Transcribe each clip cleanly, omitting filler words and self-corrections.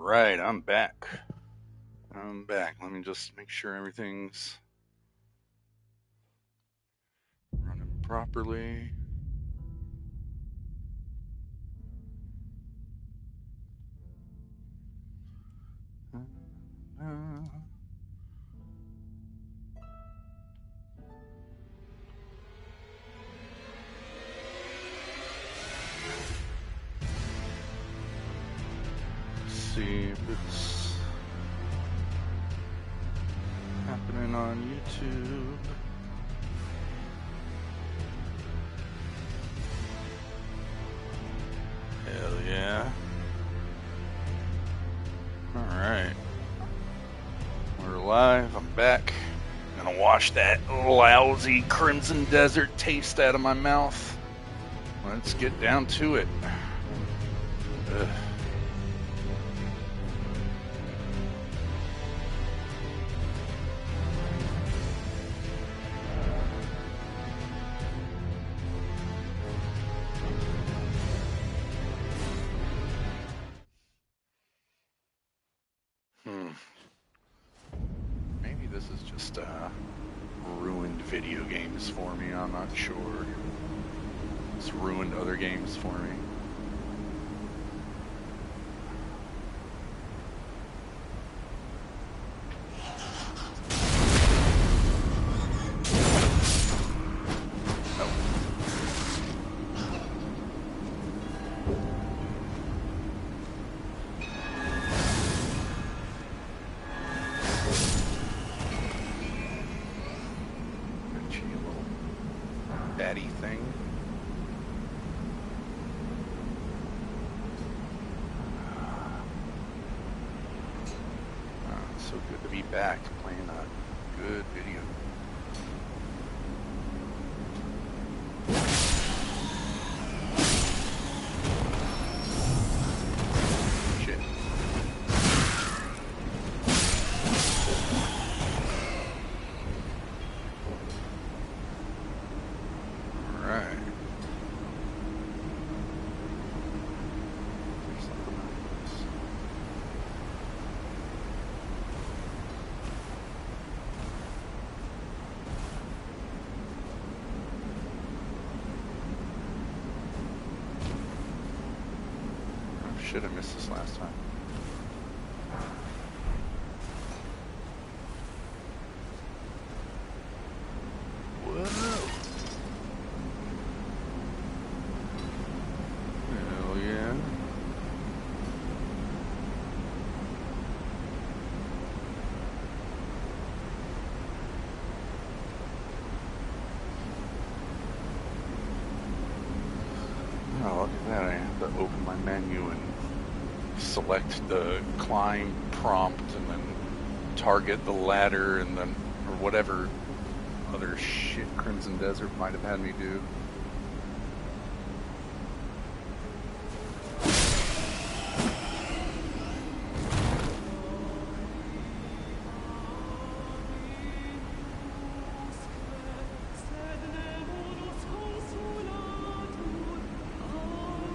right, I'm back. I'm back. Let me just make sure everything's running properly. See if it's happening on YouTube. Hell yeah. Alright. We're live. I'm back. Gonna wash that lousy Crimson Desert taste out of my mouth. Let's get down to it. Ugh. Maybe this is just ruined video games for me. I'm not sure. It's ruined other games for me. Daddy thing. It's so good to be back playing a good video. Shit. Should have missed this last time. Whoa. Hell yeah. Oh, look at that. I have to open my menu and select the climb prompt and then target the ladder and then, or whatever other shit Crimson Desert might have had me do.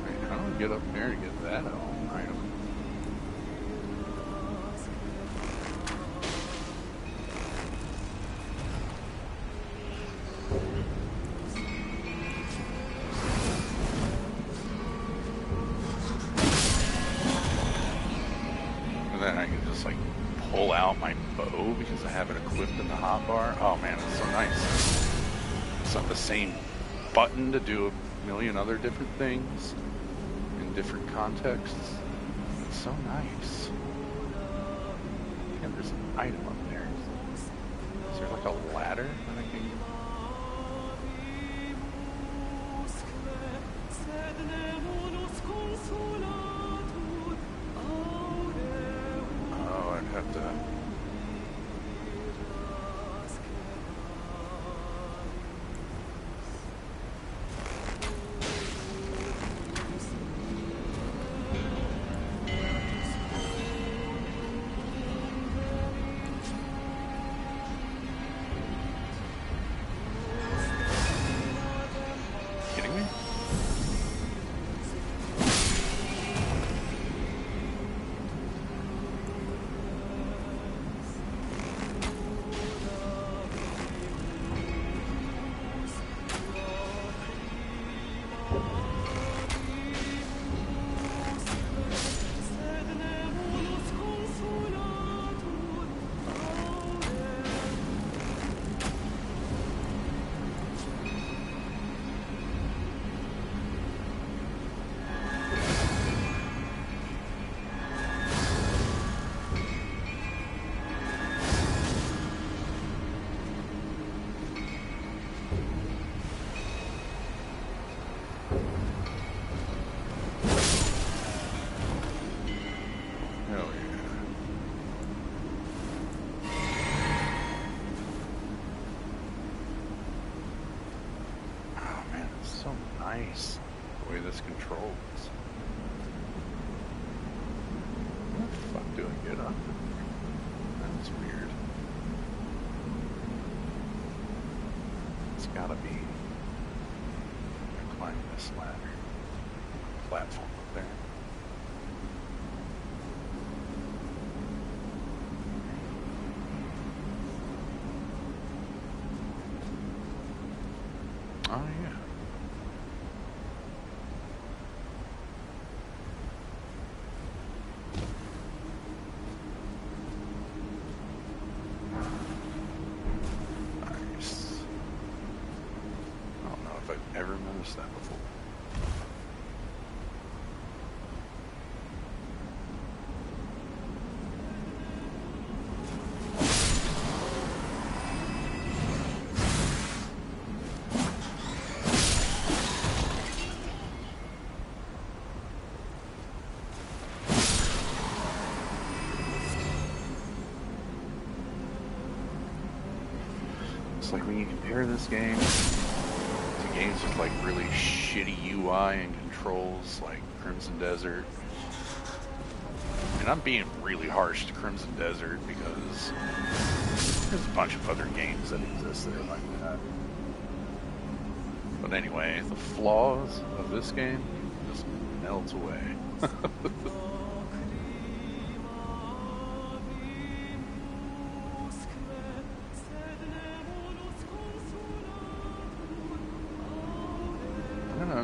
Wait, how do I get up there to get that item? Then I can just like pull out my bow because I have it equipped in the hotbar. Oh man, it's so nice. It's not the same button to do a million other different things in different contexts. It's so nice. And there's an item up there. Is there like a ladder that I can... Oh, I'd have to... Kidding me? nice the way this controls. How the fuck do I get up? That's weird. It's gotta be. Climb this ladder. Platform up there. Oh yeah. Nice. I don't know if I've ever noticed that before. Like when you compare this game to games with like really shitty UI and controls like Crimson Desert, and I'm being really harsh to Crimson Desert because there's a bunch of other games that exist that are like that. But anyway, the flaws of this game just melt away.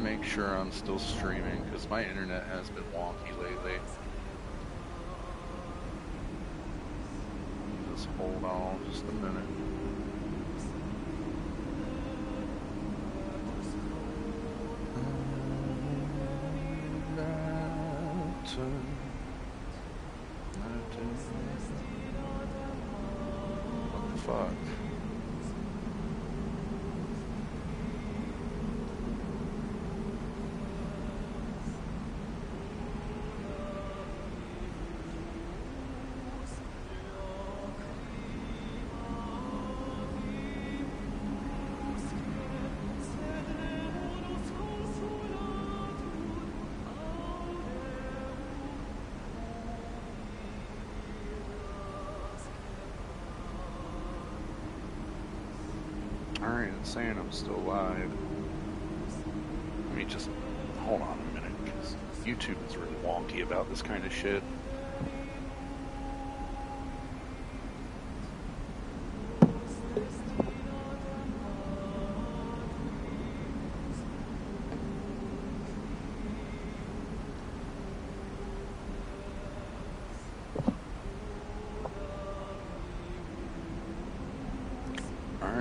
Make sure I'm still streaming because my internet has been wonky lately. Just hold on just a minute. What the fuck? Alright, it's saying I'm still live. Let me just hold on a minute, because YouTube is really wonky about this kind of shit.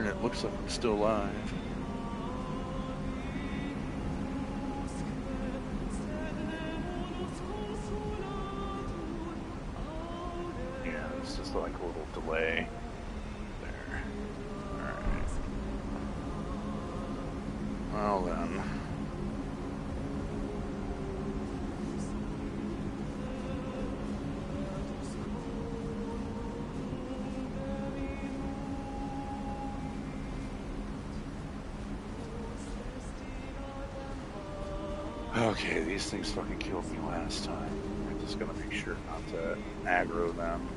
It looks like I'm still live. Yeah, it's just like a little delay there. Alright. Well then. Okay, these things fucking killed me last time. I'm just gonna make sure not to aggro them.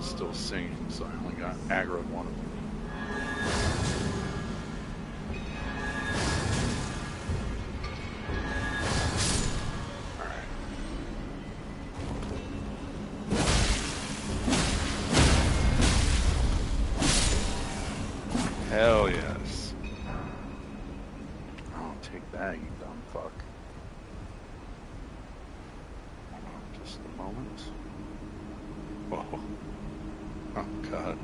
Still singing, so I only got aggroed one of them. Alright. Hell yes. I'll take that, you dumb fuck. Hold on just a moment. Whoa. Oh, God.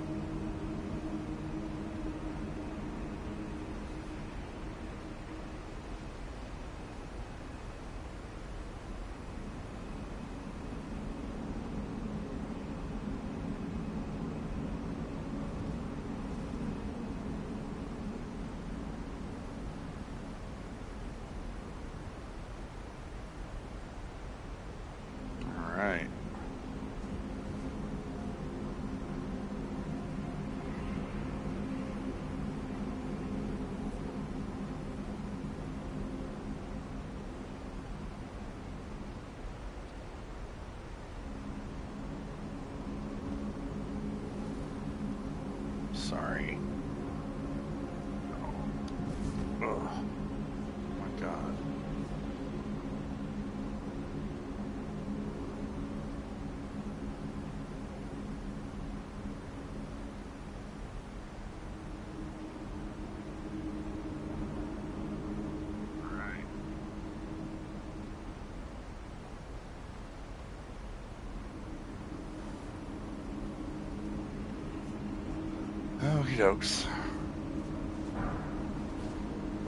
Okie dokes.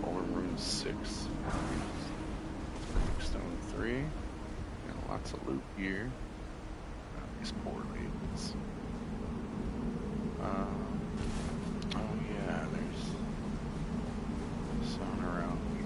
Golden Rune 6. Stone 3. Got lots of loot here. These poor ladies. Oh yeah, there's some around here.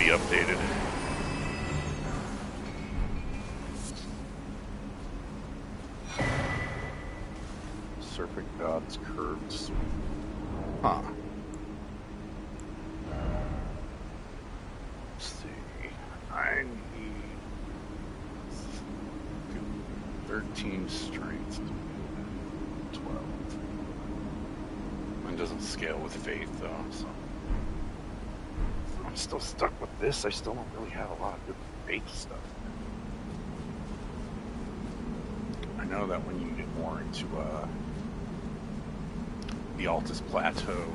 Updated. Serpent God's curved sword. Huh. Let's see. I need 13 strength. 12. Mine doesn't scale with faith though, so. I'm still stuck with this. I still don't really have a lot of good faith stuff. I know that when you get more into the Altus Plateau,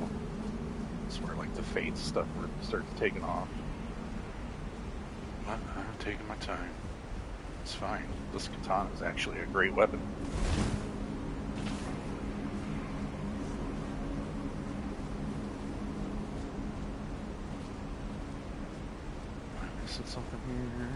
it's where like the faith stuff starts taking off. I'm taking my time. It's fine. This katana is actually a great weapon. Something here.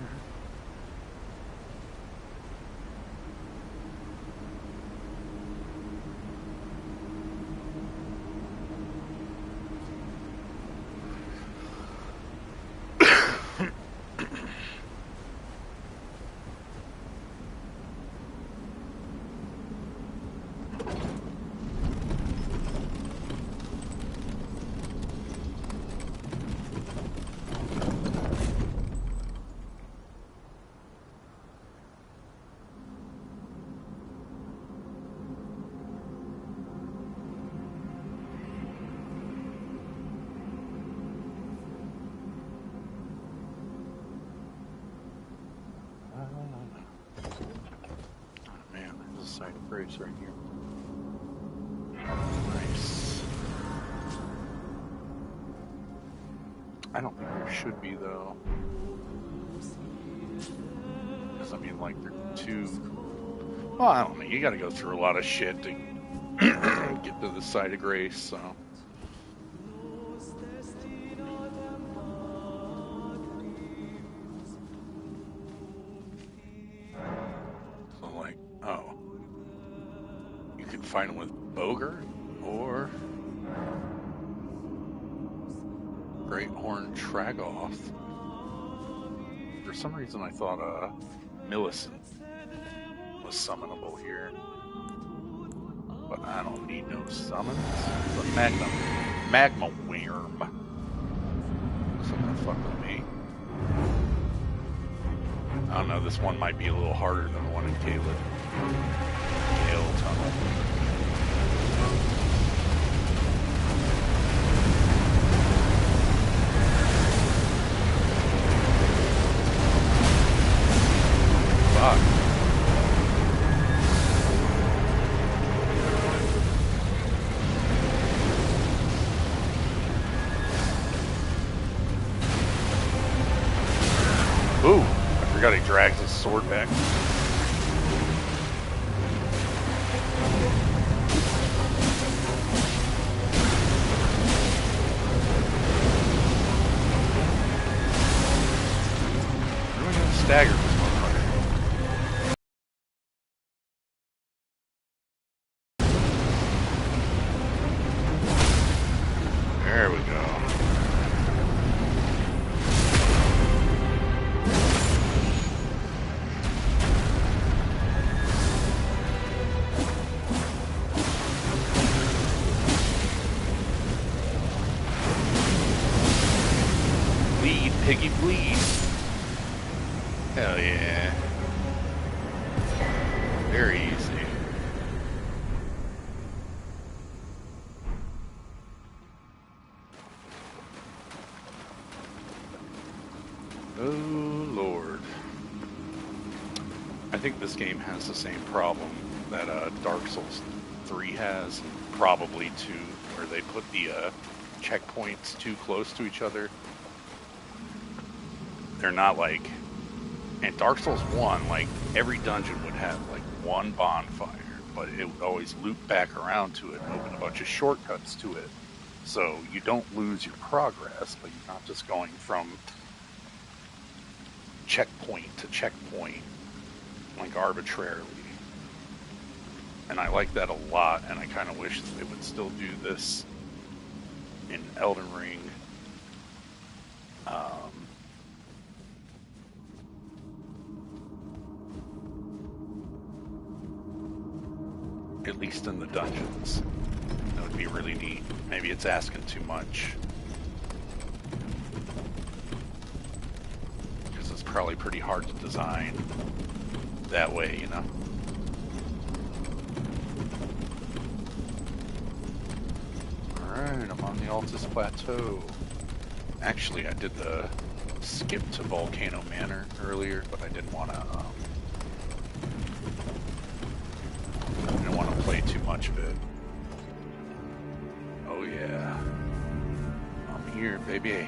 Graves right here. Nice. I don't think there should be though. Because I mean, like, they're too. Well, I don't know. You got to go through a lot of shit to get to the site of grace, so. Find him with Bogart or Great Horn Tragoth. For some reason I thought Millicent was summonable here. But I don't need no summons. The Magma Worm. Something to fuck with me. I don't know, this one might be a little harder than the one in Caleb. Gale Tunnel. Fuck. Ooh, I forgot he dragged sword back. Really gonna stagger this motherfucker. There we go. Bleed, piggy, bleed. Hell yeah. Very easy. Oh, Lord. I think this game has the same problem that Dark Souls 3 has, probably 2, where they put the checkpoints too close to each other. They're not like... In Dark Souls 1, like, every dungeon would have, like, one bonfire, but it would always loop back around to it and open a bunch of shortcuts to it. So you don't lose your progress, but you're not just going from checkpoint to checkpoint, like, arbitrarily. And I like that a lot, and I kind of wish they would still do this in Elden Ring. At least in the dungeons. That would be really neat. Maybe it's asking too much. Because it's probably pretty hard to design that way, you know? Alright, I'm on the Altus Plateau. Actually, I did the skip to Volcano Manor earlier, but I didn't want to play too much of it. Oh yeah. I'm here, baby.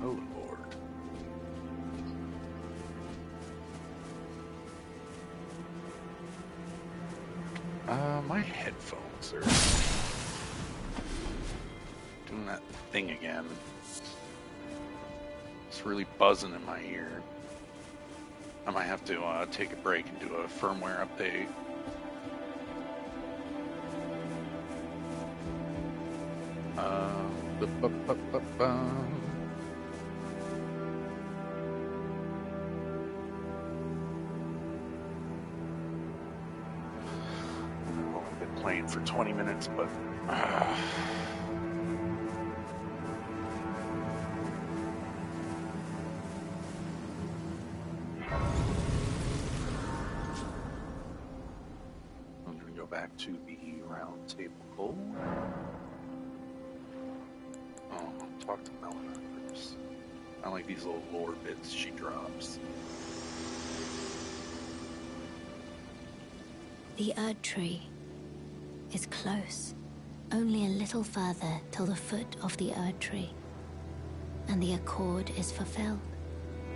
Oh Lord. My headphones are doing that thing again. It's really buzzing in my ear. I might have to take a break and do a firmware update. I've only been playing for 20 minutes, but back to the round table goal. Oh, talk to Melina first. I like these little lore bits she drops. The Erd Tree is close. Only a little further till the foot of the Erd Tree. And the accord is fulfilled.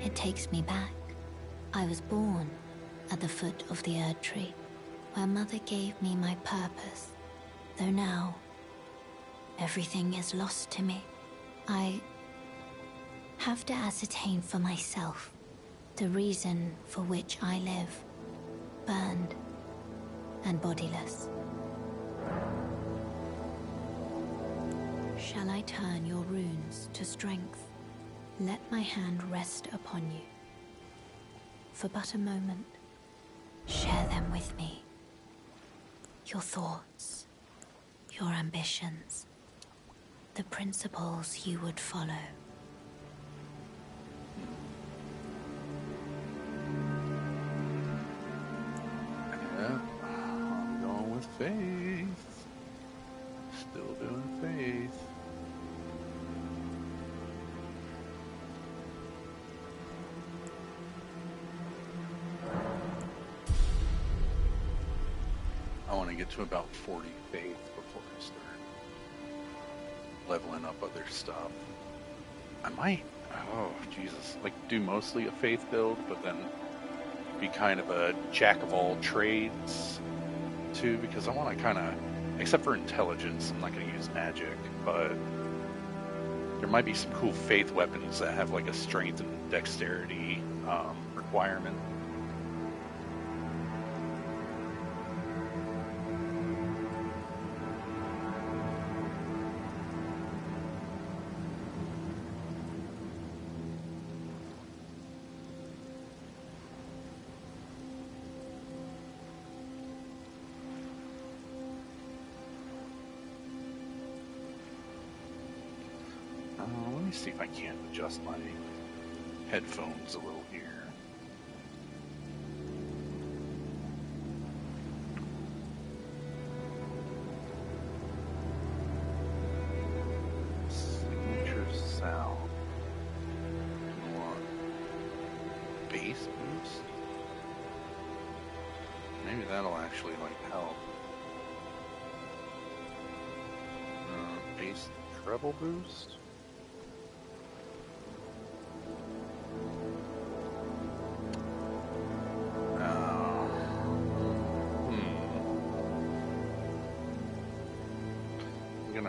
It takes me back. I was born at the foot of the Erd Tree, where Mother gave me my purpose, though now everything is lost to me. I have to ascertain for myself the reason for which I live, burned and bodiless. Shall I turn your runes to strength? Let my hand rest upon you. For but a moment, share them with me. Your thoughts, your ambitions, the principles you would follow. Yeah, I'm going with faith. Still doing faith. I want to get to about 40 faith before I start leveling up other stuff. I might, oh Jesus, like do mostly a faith build, but then be kind of a jack of all trades too, because I want to kind of, except for intelligence, I'm not going to use magic, but there might be some cool faith weapons that have like a strength and dexterity requirement. Let me see if I can't adjust my headphones a little here. Signature sound. Bass boost? Maybe that'll actually like help. Bass treble boost?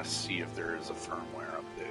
See if there is a firmware update.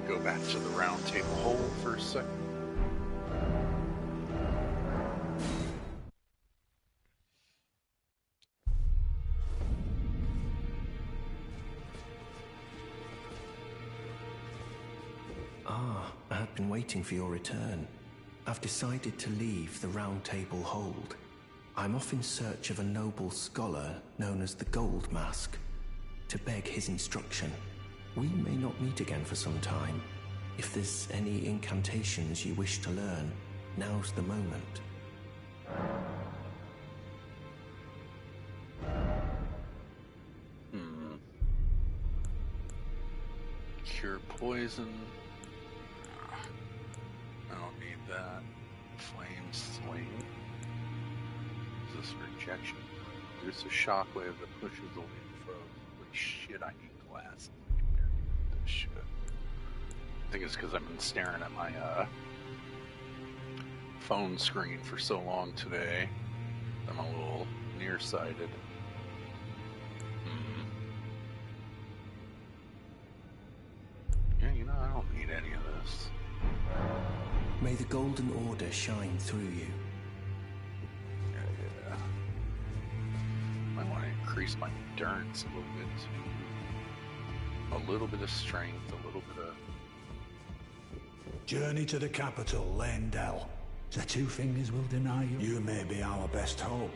Go back to the round table hole for a second. I had been waiting for your return. I've decided to leave the round table hold. I'm off in search of a noble scholar known as the Gold Mask, to beg his instruction. We may not meet again for some time. If there's any incantations you wish to learn, now's the moment. Cure poison. I don't need that. Flame sling. Is this rejection? There's a shockwave that pushes away the foe. Holy shit, I need glasses compared to this shit. I think it's because I've been staring at my phone screen for so long today. I'm a little nearsighted. Yeah, you know, I don't need any of this. May the Golden Order shine through you. Yeah. Might want to increase my endurance a little bit too. A little bit of strength, a little bit of... Journey to the capital, Lendell. The two fingers will deny you. You may be our best hope.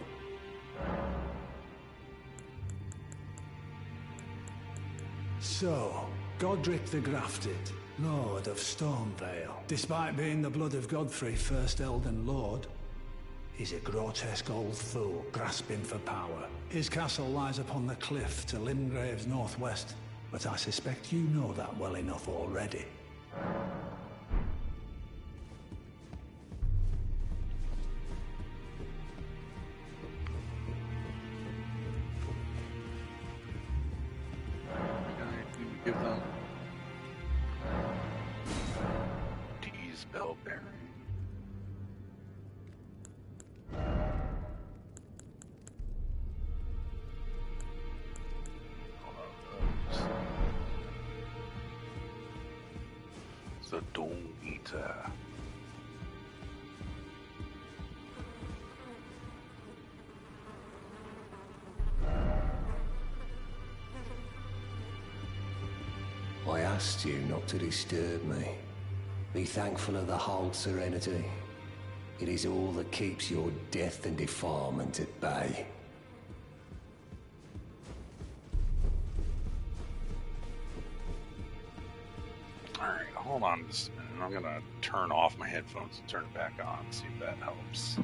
So, Godric the Grafted, Lord of Stormvale. Despite being the blood of Godfrey, first Elden Lord, he's a grotesque old fool grasping for power. His castle lies upon the cliff to Limgrave's northwest, but I suspect you know that well enough already. Give them D's bell bearing. The Dome Eater. asked you not to disturb me. Be thankful of the whole serenity. It is all that keeps your death and defilement at bay. Alright, hold on just a minute. I'm gonna turn off my headphones and turn it back on, see if that helps.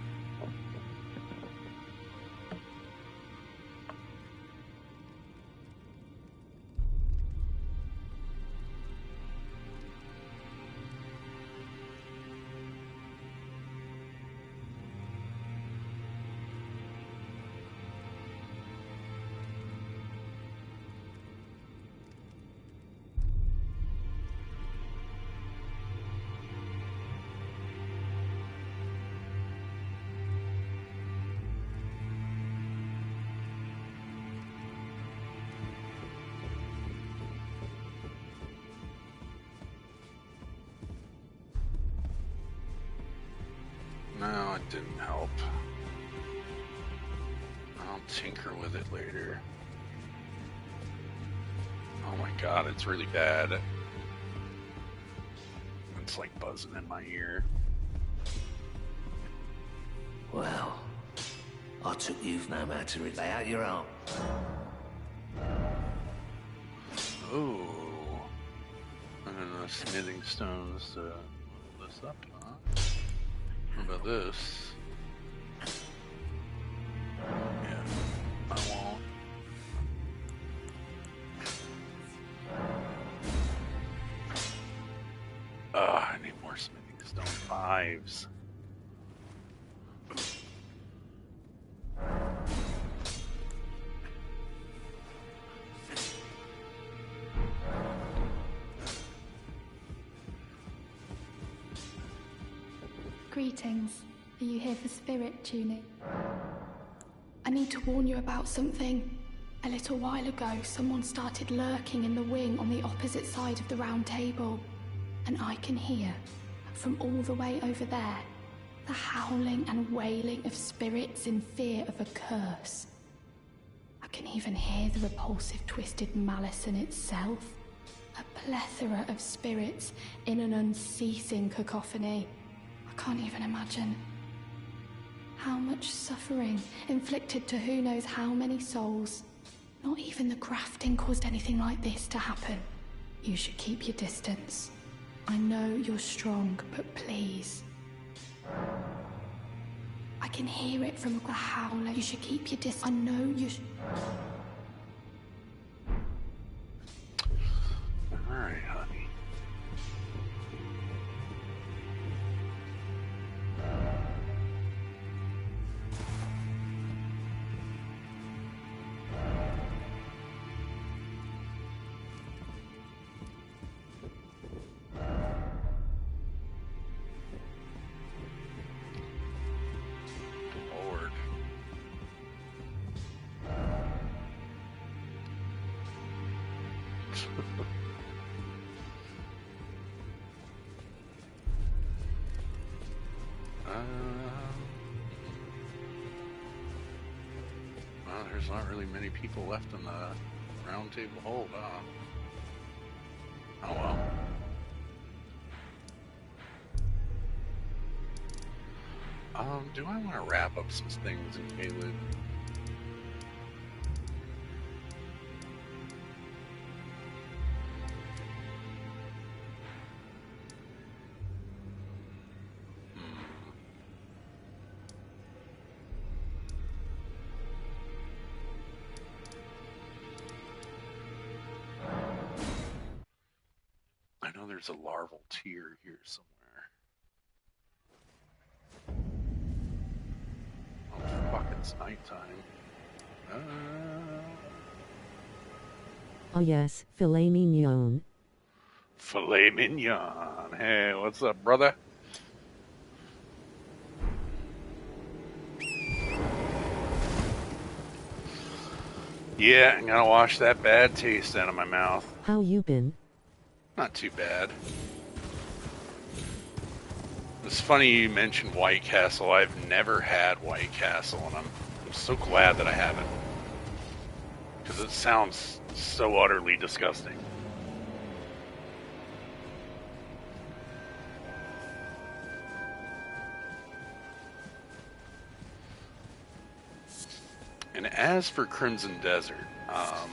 No, it didn't help. I'll tinker with it later. Oh my god, it's really bad. It's like buzzing in my ear. Well, I took you've no matter it. Lay out your arm. Ooh. And the smithing stones to move this up, huh? What about this? Yeah, I won't. I need more smithing stone 5s. Greetings. Are you here for spirit tuning? I need to warn you about something. A little while ago, someone started lurking in the wing on the opposite side of the round table. And I can hear, from all the way over there, the howling and wailing of spirits in fear of a curse. I can even hear the repulsive twisted malice in itself. A plethora of spirits in an unceasing cacophony. I can't even imagine. How much suffering inflicted to who knows how many souls. Not even the grafting caused anything like this to happen. You should keep your distance. I know you're strong, but please. I can hear it from the howler. You should keep your distance. I know you should. Alright, honey. Lord. Well, there's not really many people left in the round table hold, huh? Oh well. Do I want to wrap up some things in Caleb? I know there's a larval tier here somewhere. Oh fuck, it's nighttime. Oh yes, filet mignon. Filet mignon. Hey, what's up, brother? Yeah, I'm gonna wash that bad taste out of my mouth. How you been? Not too bad. It's funny you mentioned White Castle. I've never had White Castle, and I'm so glad that I haven't. Because it sounds so utterly disgusting. And as for Crimson Desert, I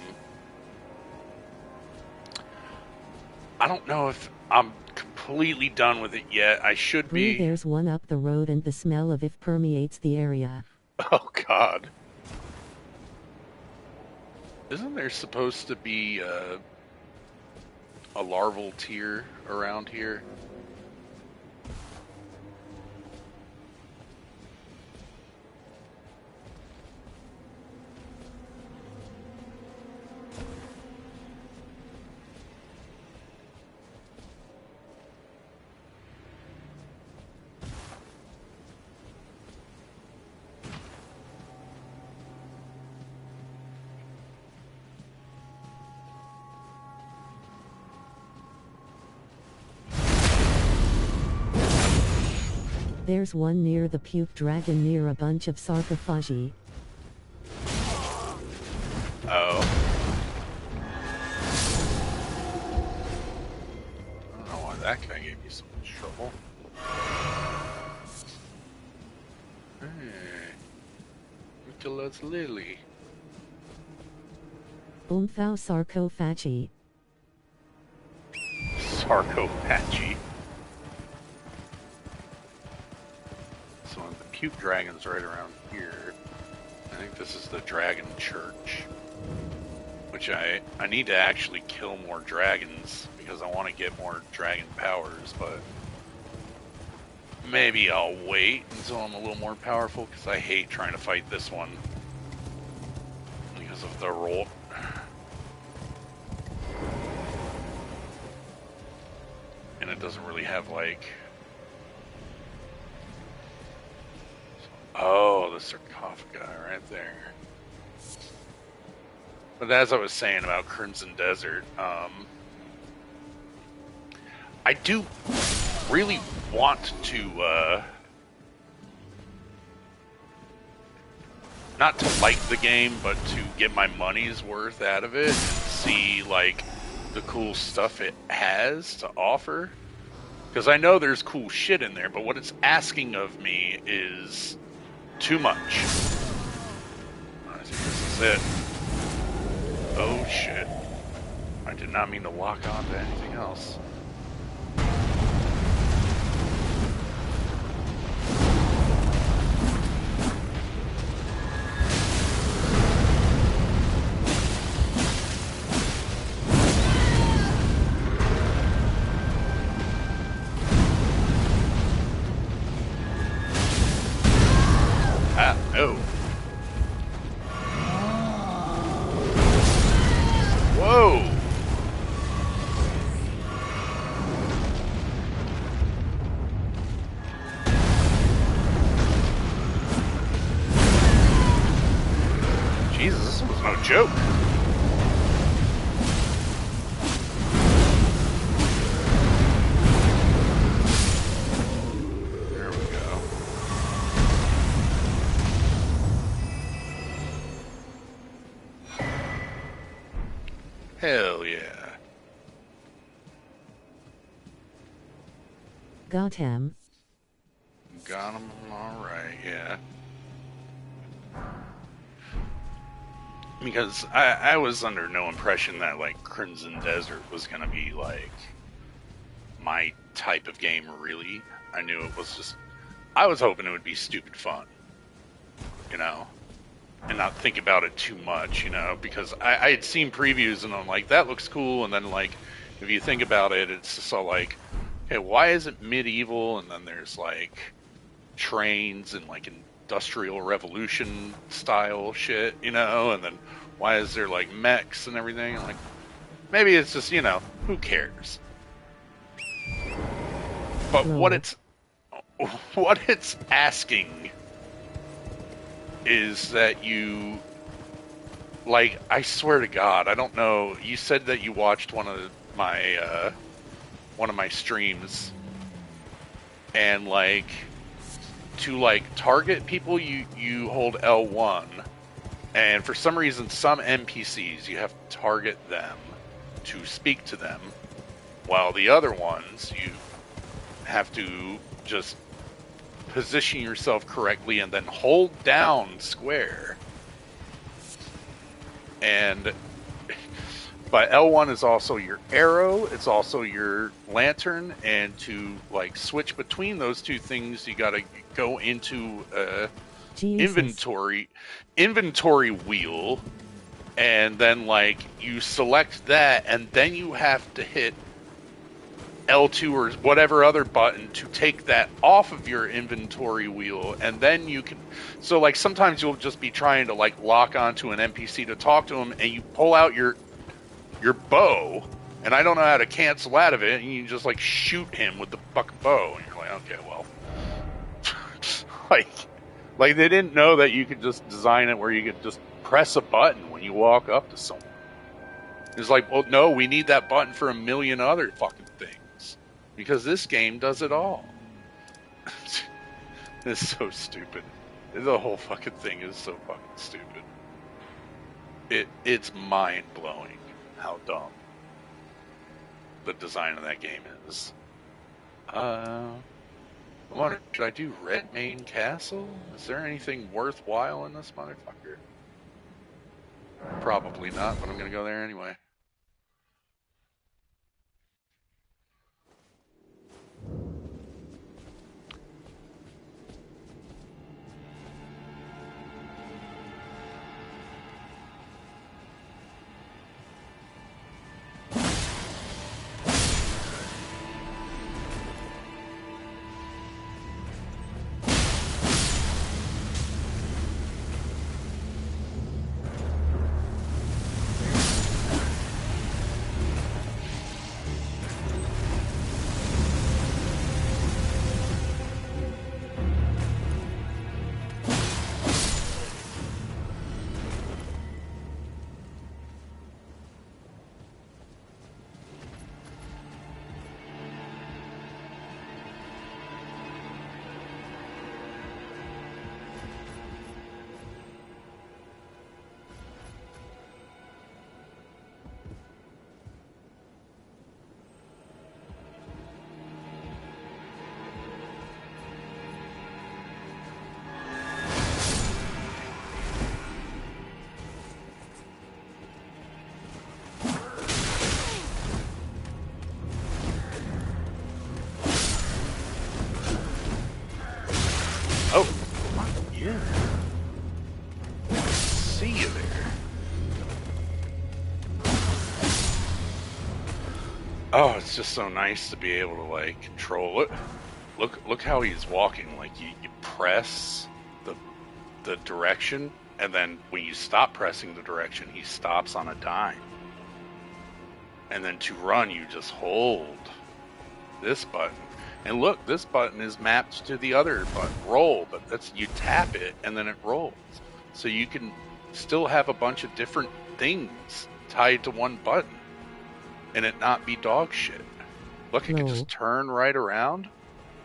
don't know if I'm completely done with it yet. I should be. There's one up the road and the smell of it permeates the area. Oh, God. Isn't there supposed to be a larval tier around here? There's one near the puke dragon near a bunch of sarcophagi. Oh. I don't know why that guy gave me so much trouble. Hey. Nicholas Lily. Umthau sarcophagi. Sarcophagy. So the puke dragon's right around here. I think this is the dragon church. Which I need to actually kill more dragons because I want to get more dragon powers, but maybe I'll wait until I'm a little more powerful because I hate trying to fight this one because of the roll. And it doesn't really have like... Oh, the sarcophagi right there. But as I was saying about Crimson Desert, I do really want to, not to like the game, but to get my money's worth out of it, see, like, the cool stuff it has to offer. Because I know there's cool shit in there, but what it's asking of me is too much. I think this is it. Oh shit. I did not mean to lock on to anything else. Ah, no. Whoa! Jesus, this was no joke. There we go. Hell yeah. Got him. Got him, alright, yeah. Because I was under no impression that, like, Crimson Desert was gonna be, like, my type of game, really. I knew it was just... I was hoping it would be stupid fun, you know? And not think about it too much, you know? Because I had seen previews and I'm like, that looks cool, and then, like, if you think about it, it's just all like, okay, why is it medieval? And then there's, like, trains and, like, Industrial Revolution style shit, you know? And then why is there, like, mechs and everything? Like, maybe it's just, you know, who cares? But what it's asking is that you, like, I swear to God, I don't know. You said that you watched one of my streams, and, like, to, like, target people, you hold L1, and for some reason, some NPCs, you have to target them to speak to them, while the other ones, you have to just position yourself correctly and then hold down square And but L1 is also your arrow, it's also your lantern, and to like switch between those two things, you got to go into Jesus. inventory wheel, and then like you select that, and then you have to hit L2 or whatever other button to take that off of your inventory wheel, and then you can. So like sometimes you'll just be trying to like lock onto an NPC to talk to him, and you pull out your bow, and I don't know how to cancel out of it, and you just like shoot him with the fucking bow, and you're like, okay, well, like they didn't know that you could just design it where you could just press a button when you walk up to someone. It's like, well, no, we need that button for a million other fucking things because this game does it all. It's so stupid. The whole fucking thing is so fucking stupid. It's mind blowing how dumb the design of that game is. I wonder, should I do Red Mane Castle? Is there anything worthwhile in this motherfucker? Probably not, but I'm gonna go there anyway. Oh, yeah. See you there. Oh, it's just so nice to be able to like control it. Look how he's walking. Like you press the direction, and then when you stop pressing the direction, he stops on a dime. And then to run, you just hold this button. And look, this button is mapped to the other button, roll, but that's, you tap it and then it rolls. So you can still have a bunch of different things tied to one button and it not be dog shit. Look, I can just turn right around.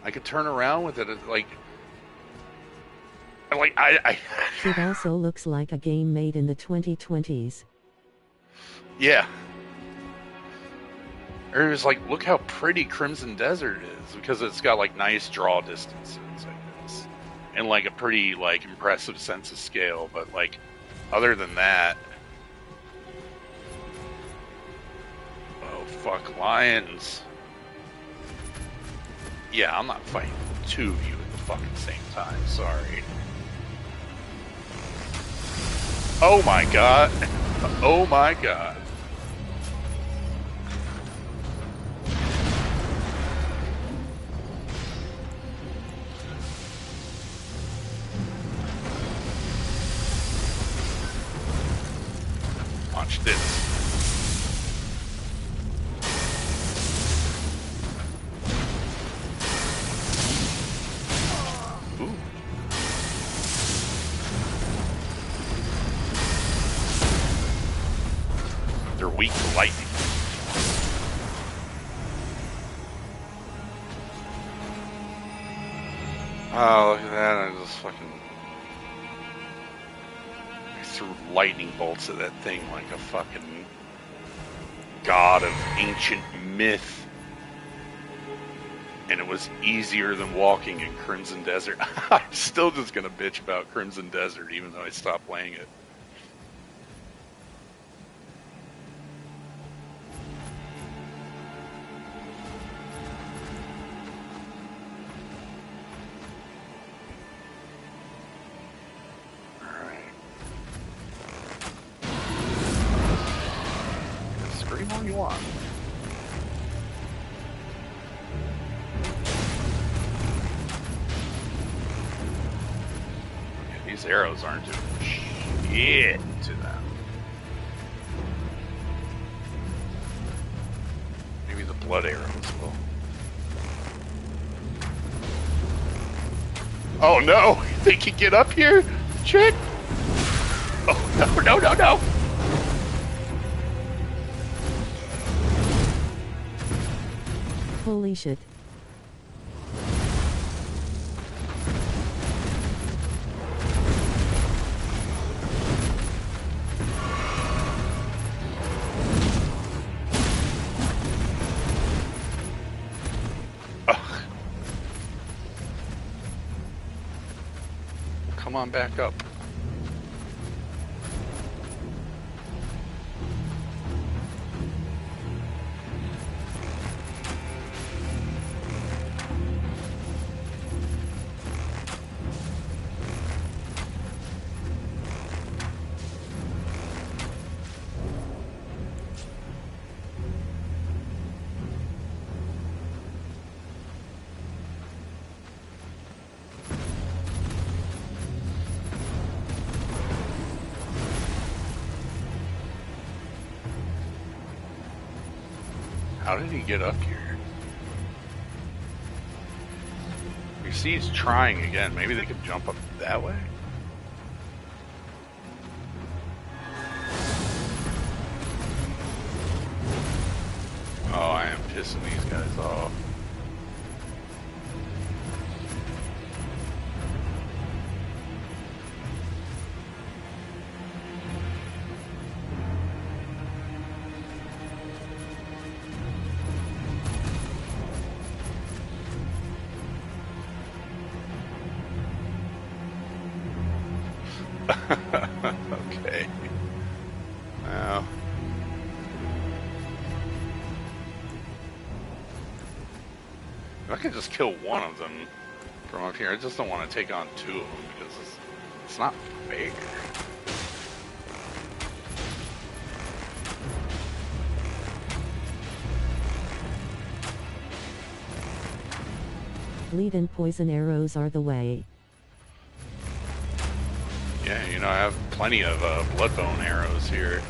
I could turn around with it like I It also looks like a game made in the 2020s. Yeah. Or it was like, look how pretty Crimson Desert is, because it's got like nice draw distances, I guess, and like a pretty like impressive sense of scale. But like, other than that, oh fuck, lions. Yeah, I'm not fighting two of you at the fucking same time. Sorry. Oh my god. Oh my god. Watch this. Ooh. They're weak to lightning. Oh, look at that. I just fucking threw lightning bolts at that thing like a fucking god of ancient myth. And it was easier than walking in Crimson Desert. I'm still just gonna bitch about Crimson Desert even though I stopped playing it. long you want. Okay, these arrows aren't doing shit to them. Maybe the blood arrows will. Oh no! They can get up here? Shit! Oh no, no, no, no! Holy shit. Ugh. Come on back up. How did he get up here? You see he's trying again. Maybe they could jump up that way? Oh, I am pissing these guys off. Okay. Well. I could just kill one of them from up here. I just don't want to take on two of them because it's not fair. Bleed and poison arrows are the way. Yeah, you know, I have plenty of bloodbone arrows here.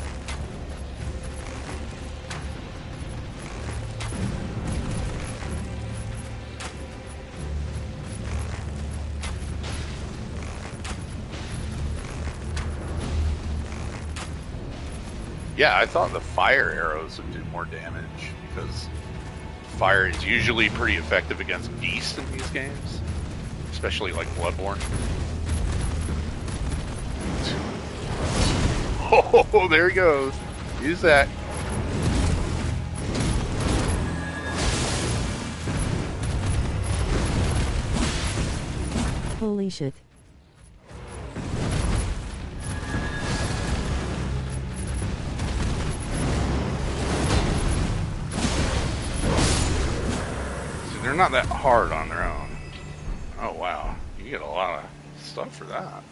Yeah, I thought the fire arrows would do more damage because fire is usually pretty effective against beasts in these games, especially like Bloodborne. Oh, there he goes. Use that. Holy shit. See, they're not that hard on their own. Oh, wow. You get a lot of stuff for that.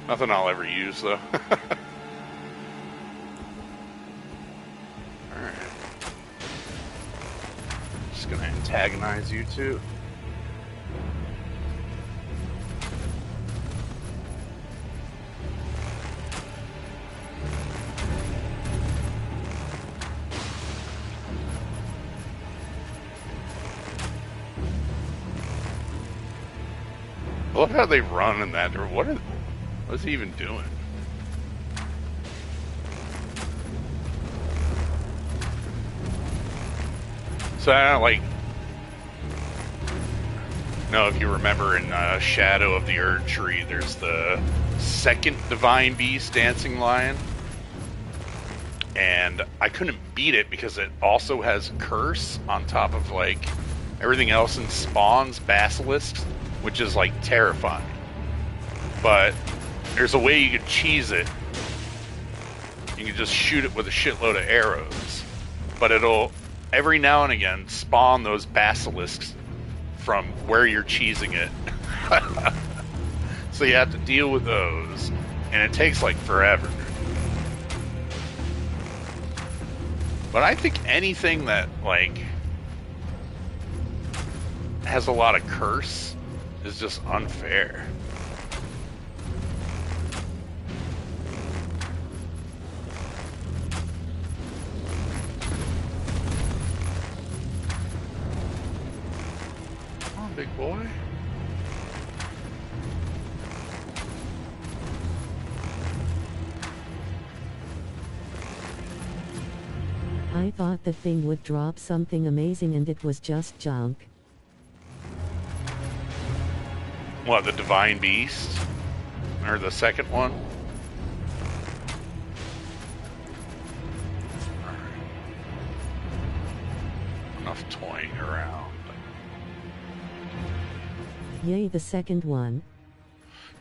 Nothing I'll ever use, though. Alright. Just gonna antagonize you two. I love how they run in that. What is he even doing? So I don't like. No, if you remember in Shadow of the Erd Tree, there's the second divine beast, Dancing Lion, and I couldn't beat it because it also has curse on top of like everything else and spawns basilisks, which is like terrifying. But there's a way you can cheese it. You can just shoot it with a shitload of arrows, but it'll every now and again spawn those basilisks from where you're cheesing it. So you have to deal with those, and it takes like forever. But I think anything that, like, has a lot of curse is just unfair. Come on, big boy. I thought the thing would drop something amazing and it was just junk. What, the Divine Beast? Or the second one? Enough toying around. Yay, the second one.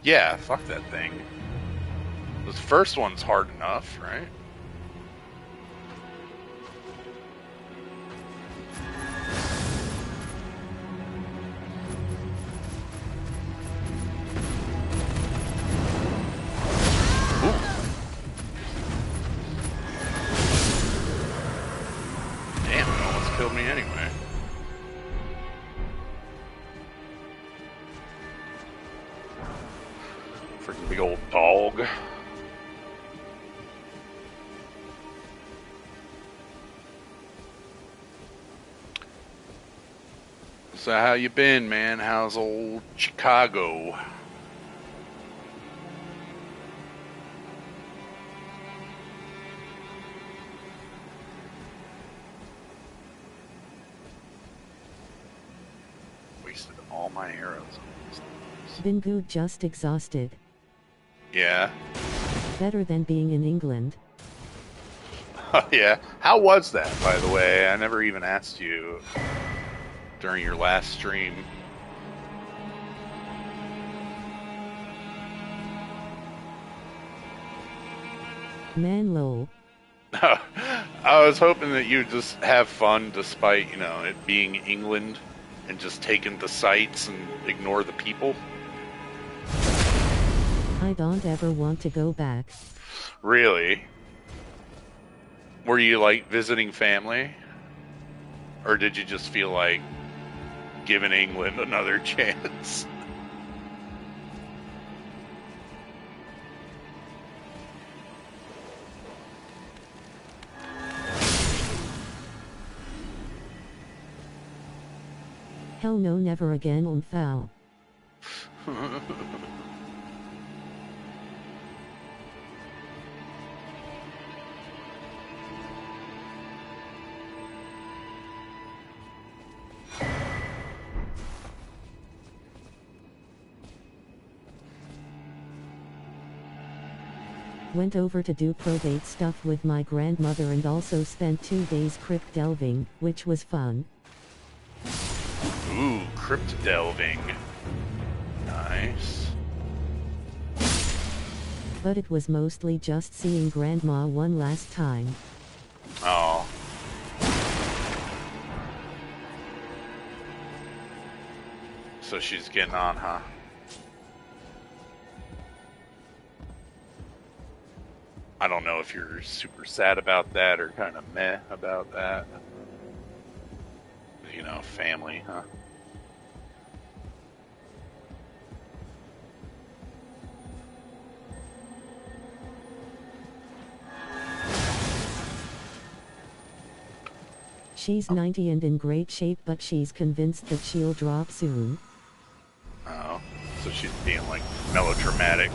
Yeah, fuck that thing. The first one's hard enough, right? Killed me anyway. Freaking big old dog. So how you been, man? How's old Chicago? All my arrows. Been good, just exhausted. Yeah. Better than being in England. Yeah. How was that, by the way? I never even asked you during your last stream. Man, lol. I was hoping that you'd just have fun despite, you know, it being England. And just taking the sights and ignore the people? I don't ever want to go back. Really? Were you, like, visiting family? Or did you just feel like giving England another chance? Hell no, never again on foul. Went over to do probate stuff with my grandmother and also spent 2 days crypt delving, which was fun. Ooh, crypt delving. Nice. But it was mostly just seeing Grandma one last time. Oh. So she's getting on, huh? I don't know if you're super sad about that or kind of meh about that. You know, family, huh? She's 90 and in great shape, but she's convinced that she'll drop soon. Oh, so she's being like melodramatic.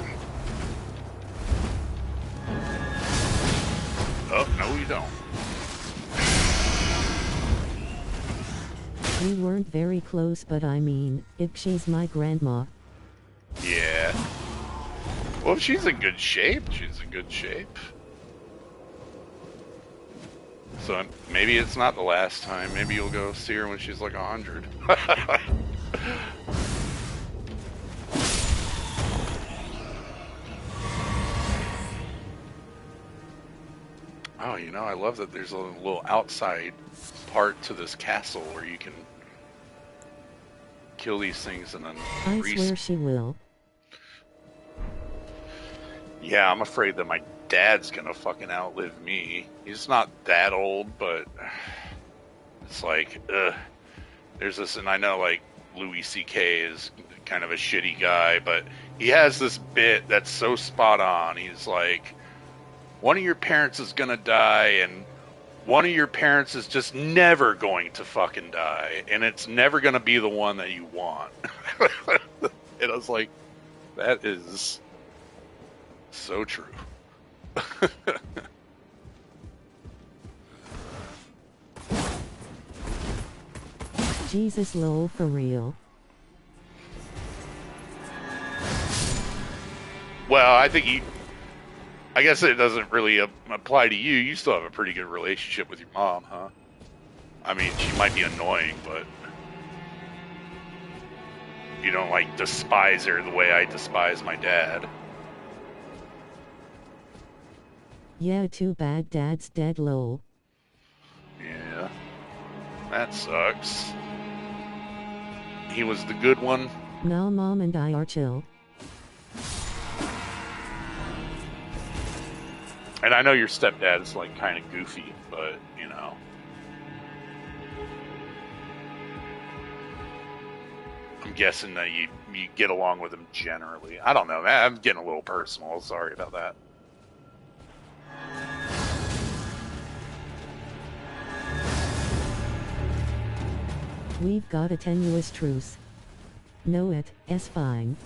Oh, no you don't. We weren't very close, but I mean, if she's my grandma. Yeah. Well, if she's in good shape, she's in good shape. So maybe it's not the last time. Maybe you'll go see her when she's like 100. Oh, you know, I love that there's a little outside part to this castle where you can kill these things and then I swear she will. Yeah, I'm afraid that my dad's gonna fucking outlive me. He's not that old, but it's like, ugh. There's this, and I know like Louis C.K. is kind of a shitty guy, but he has this bit that's so spot on. He's like, one of your parents is gonna die, and one of your parents is just never going to fucking die, and it's never gonna be the one that you want. And I was like, that is so true. Jesus lol for real. Well, I guess it doesn't really apply to you. You still have a pretty good relationship with your mom, huh? I mean, she might be annoying, but you don't like despise her the way I despise my dad. Yeah, too bad dad's dead lol. Yeah, that sucks. He was the good one. Now mom and I are chill. And I know your stepdad is like kind of goofy, but you know. I'm guessing that you get along with him generally. I don't know. I'm getting a little personal. Sorry about that. We've got a tenuous truce. Know it, it's fine.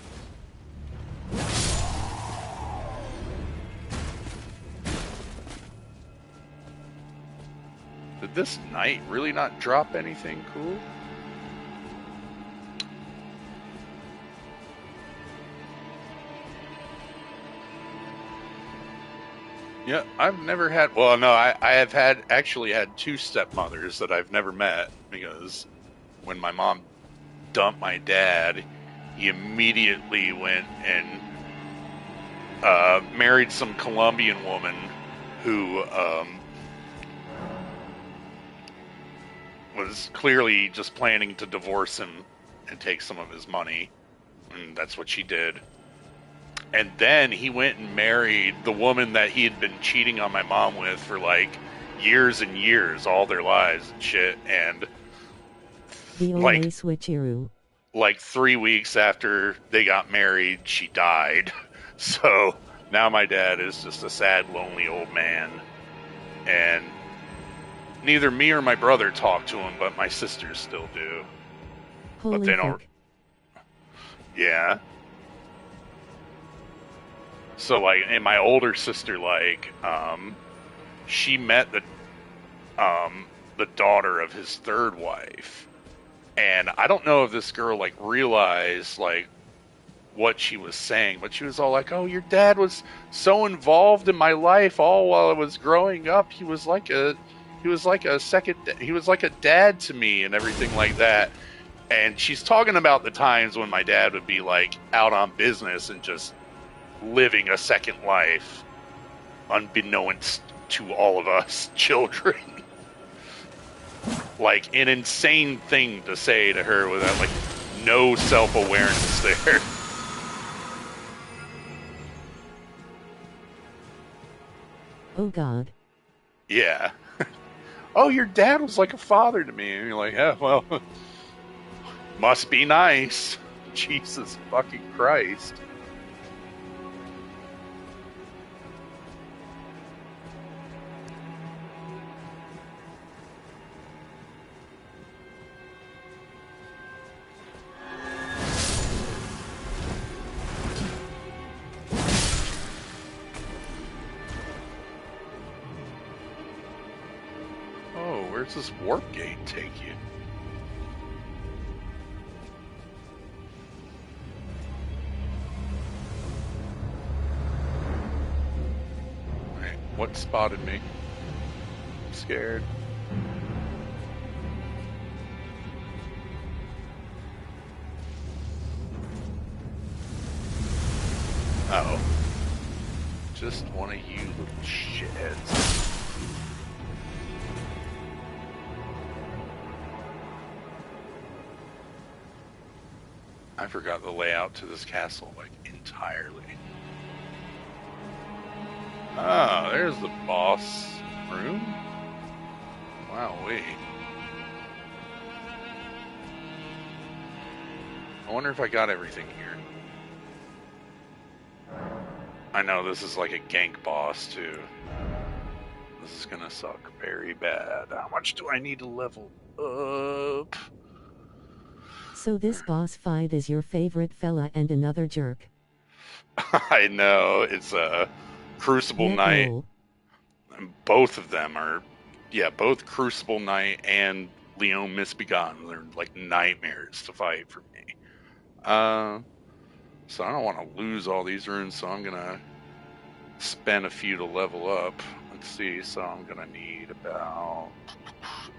Did this knight really not drop anything cool? Yeah, I've never had. Well, no, I have actually had two stepmothers that I've never met, because when my mom dumped my dad, he immediately went and married some Colombian woman who was clearly just planning to divorce him and take some of his money, and that's what she did. And then he went and married the woman that he had been cheating on my mom with for like years and years, all their lives and shit. And the like switcheroo. Like 3 weeks after they got married, she died. So now my dad is just a sad, lonely old man. And neither me or my brother talk to him, but my sisters still do. Holy but they don't. fuck. Yeah. So like, and my older sister, like, she met the daughter of his third wife, and I don't know if this girl like realized like what she was saying, but she was all like, "Oh, your dad was so involved in my life all while I was growing up. He was like a dad to me and everything like that." And she's talking about the times when my dad would be like out on business and just living a second life, unbeknownst to all of us children. Like an insane thing to say to her without like no self-awareness there. Oh God. Yeah. Oh, your dad was like a father to me. And you're like, yeah, well, must be nice. Jesus fucking Christ. Where's this warp gate take you? Alright, what spotted me? I'm scared. Uh-oh. Just one of you little shitheads. I forgot the layout to this castle, like, entirely. Ah, there's the boss room. Wow, wait. I wonder if I got everything here. I know this is like a gank boss too. This is gonna suck very bad. How much do I need to level up? So this boss fight is your favorite fella and another jerk. I know, it's a Crucible Net Knight. lol. And both of them are, yeah, both Crucible Knight and Leon Misbegotten. They're like nightmares to fight for me. So I don't want to lose all these runes, so I'm gonna spend a few to level up. Let's see, so I'm gonna need about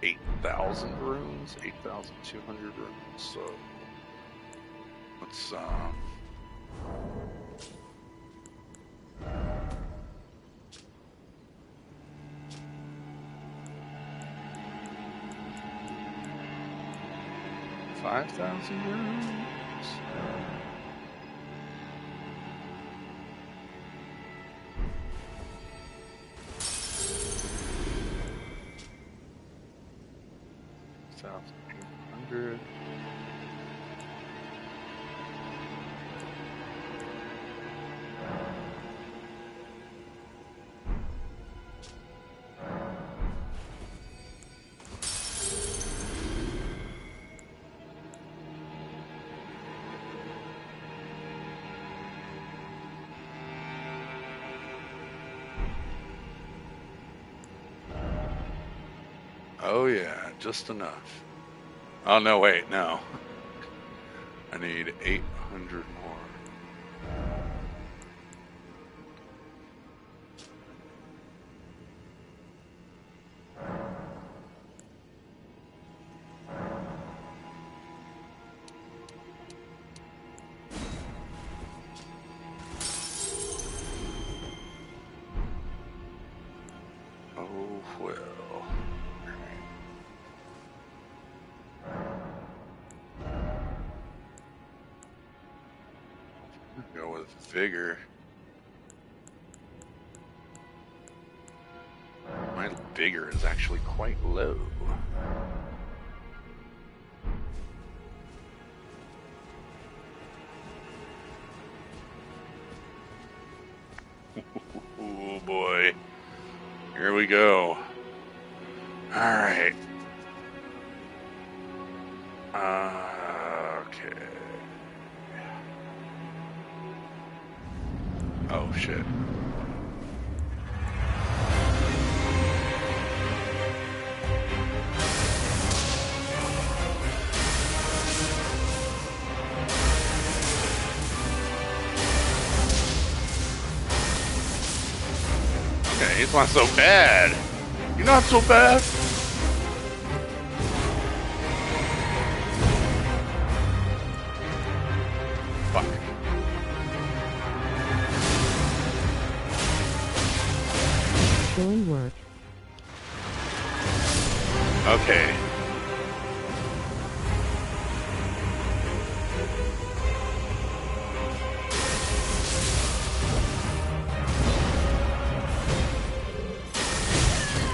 8,000 runes, 8,200 runes. So let's 5,000 runes. $1,800. Oh yeah, just enough. Oh no, wait, no. I need 800 more. Oh well. Go with vigor. My vigor is actually quite low. Oh boy. Here we go. Alright. Okay. Oh shit. Okay, he's not so bad. You're not so bad. Fuck. Doing work. Okay.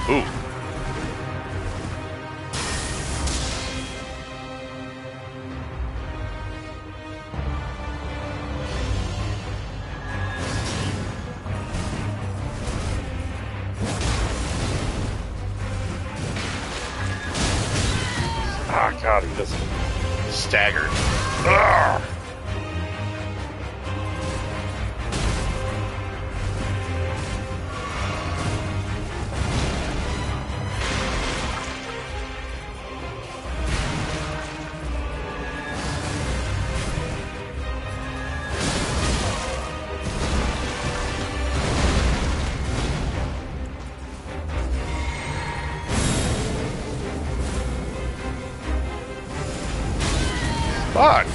Ooh. Ah, God, he just staggered. Ugh. Fuck.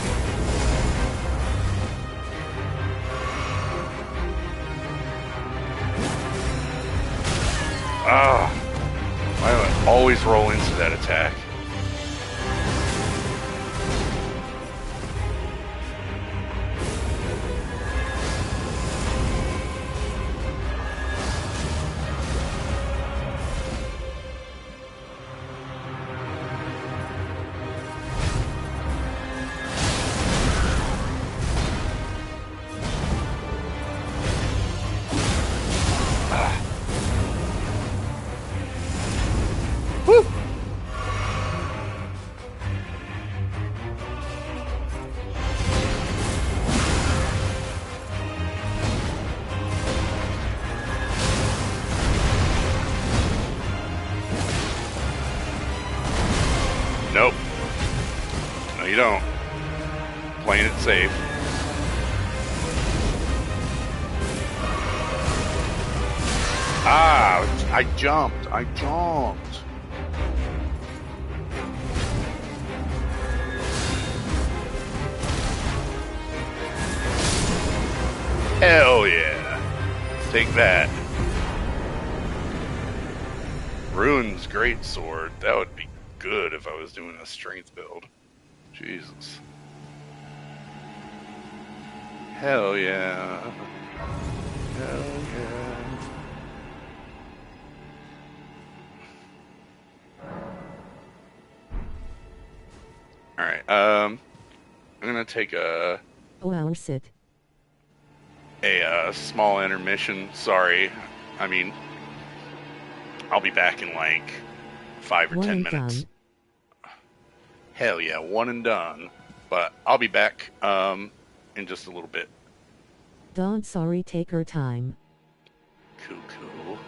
Ah. Why do I always roll into that attack? you don't. Playing it safe. Ah, I jumped. Hell yeah. Take that. Ruin's great sword. That would be good if I was doing a strength build. Jesus. Hell yeah. Hell yeah. Alright, I'm gonna take a small intermission. Sorry. I mean, I'll be back in like 5 or 10 minutes. Done. Hell yeah, one and done. But I'll be back in just a little bit. Don't sorry, take her time. Cool.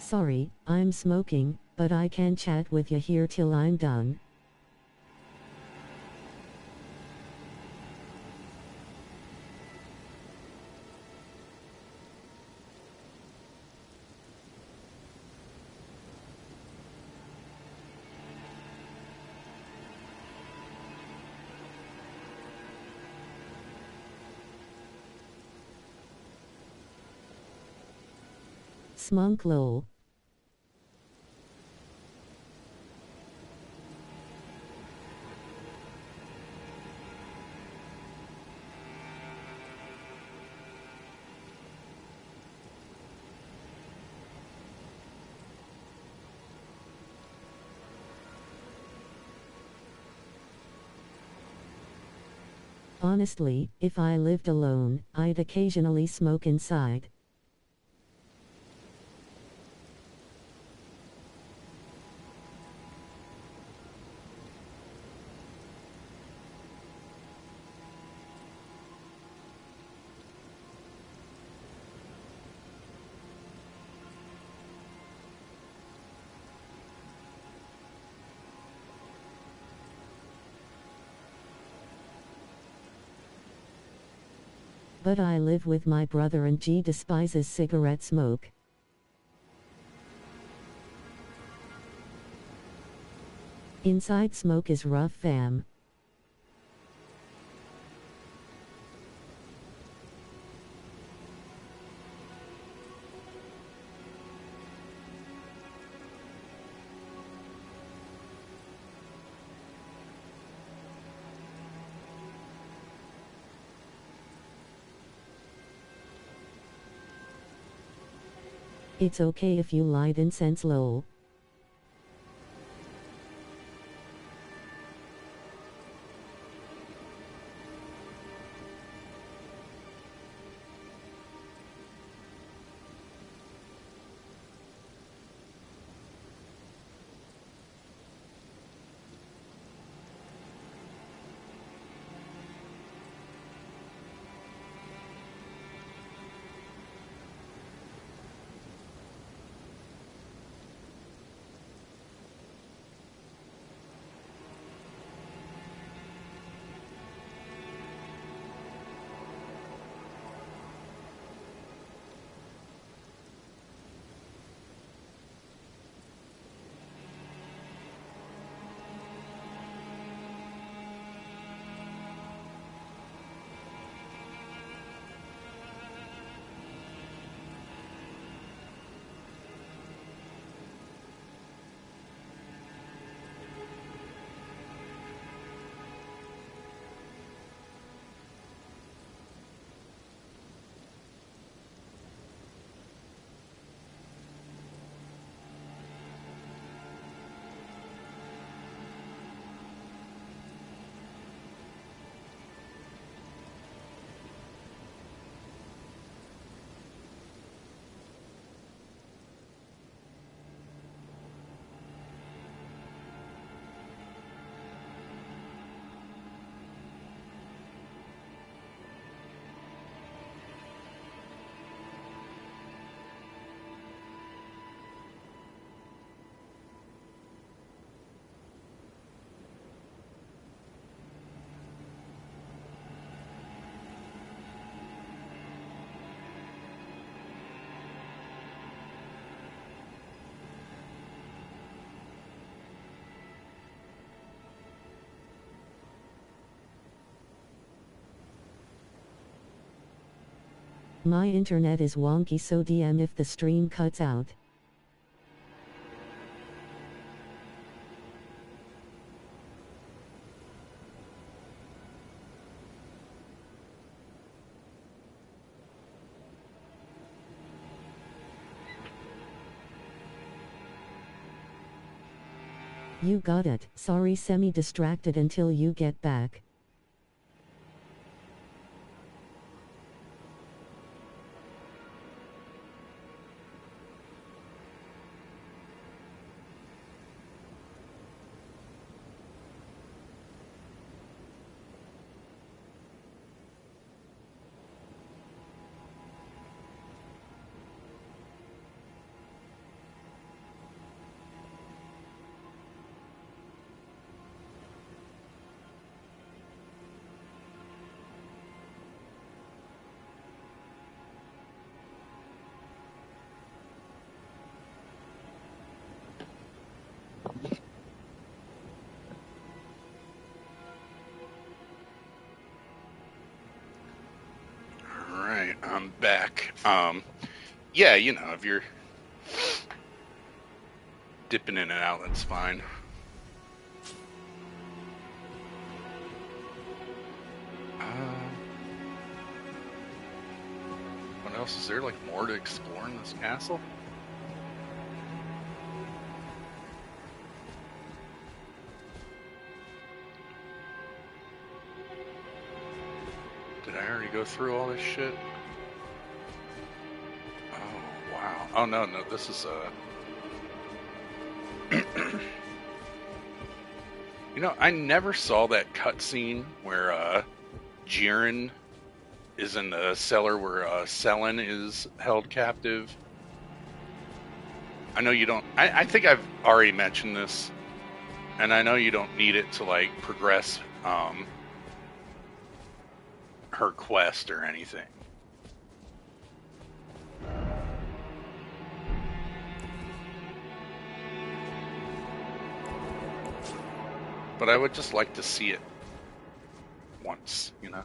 Sorry, I'm smoking, but I can chat with you here till I'm done. Smunk low. Honestly, if I lived alone, I'd occasionally smoke inside. But I live with my brother and G despises cigarette smoke. Inside smoke is rough, fam. It's okay if you light incense, lol. My internet is wonky, so DM if the stream cuts out. You got it. Sorry, semi-distracted until you get back. Alright, I'm back. Yeah, you know, if you're dipping in and out, that's fine. What else is there? Like more to explore in this castle? go through all this shit? Oh, wow. Oh, no, this is You know, I never saw that cutscene where Jiren is in the cellar where Selen is held captive. I know you don't... I think I've already mentioned this, and I know you don't need it to, like, progress her quest or anything. But I would just like to see it once, you know?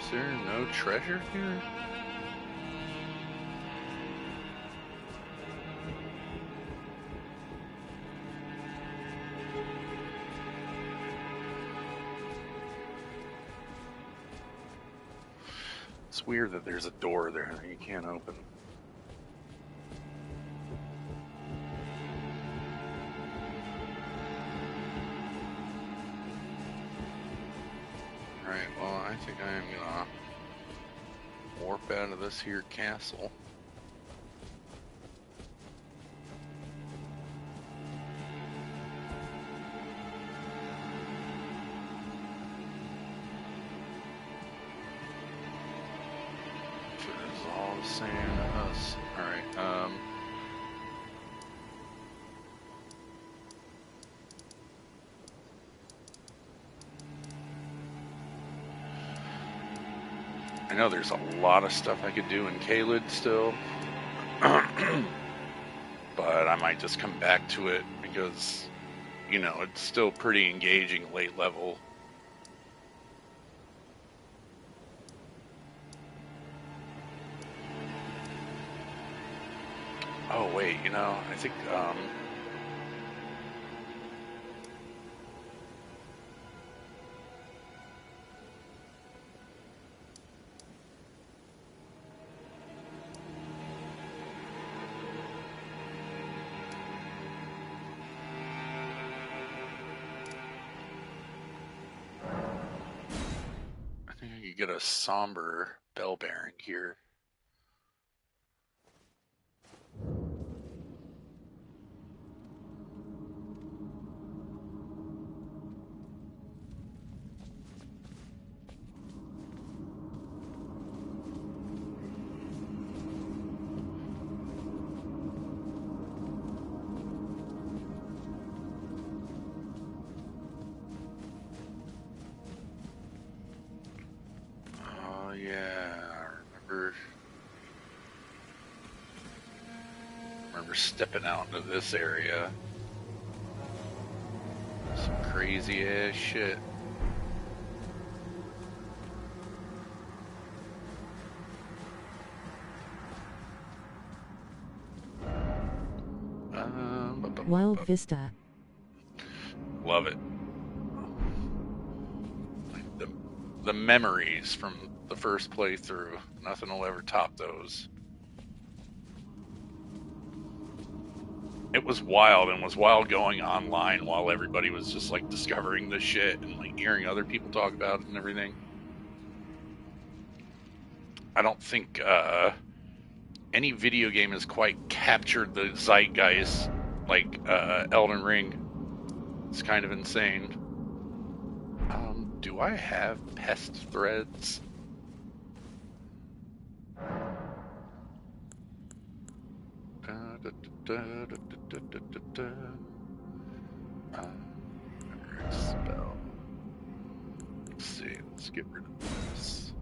Is there no treasure here? It's weird that there's a door there that you can't open. Alright, well, I think I am gonna warp out of this here castle. If it is all the same to us. Alright, I know there's a lot of stuff I could do in Caelid still, but I might just come back to it because, you know, it's still pretty engaging late level. Oh wait, you know, I think you get a somber bell bearing here. Stepping out into this area. Some crazy ass shit. Wild Vista. Love it. The memories from the first playthrough. Nothing will ever top those. It was wild, and was wild going online while everybody was just like discovering this shit and like hearing other people talk about it and everything. I don't think any video game has quite captured the zeitgeist like Elden Ring. It's kind of insane. Do I have pest threads? Spell. Let's see. Let's get rid of this.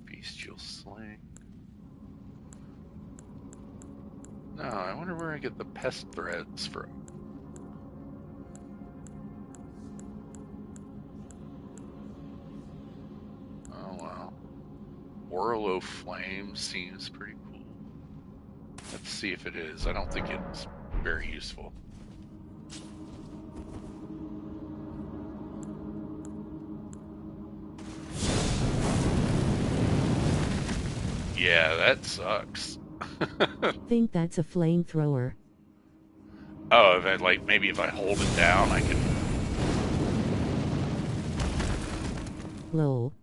Bestial sling. No, I wonder where I get the pest threads from. Oh wow. Orlo Flame seems pretty cool. Let's see if it is. I don't think it's very useful. Yeah, that sucks. Think that's a flamethrower. Oh, if I, like, maybe if I hold it down, I can... Lol.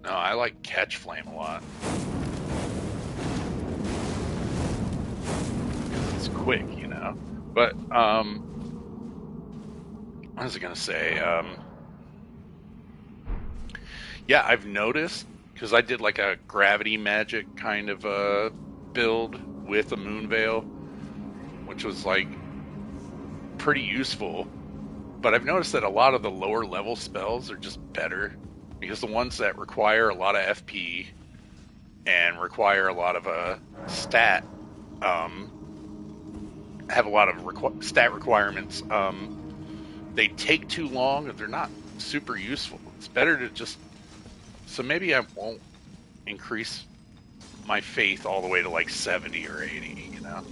No, I like catch flame a lot. Because it's quick, you know? But, what was I going to say? Yeah, I've noticed, because I did like a gravity magic kind of build with a moon veil, which was like pretty useful. But I've noticed that a lot of the lower level spells are just better, because the ones that require a lot of FP and require a lot of stat have a lot of stat requirements. They take too long, and they're not super useful. It's better to just... So maybe I won't increase my faith all the way to like 70 or 80, you know?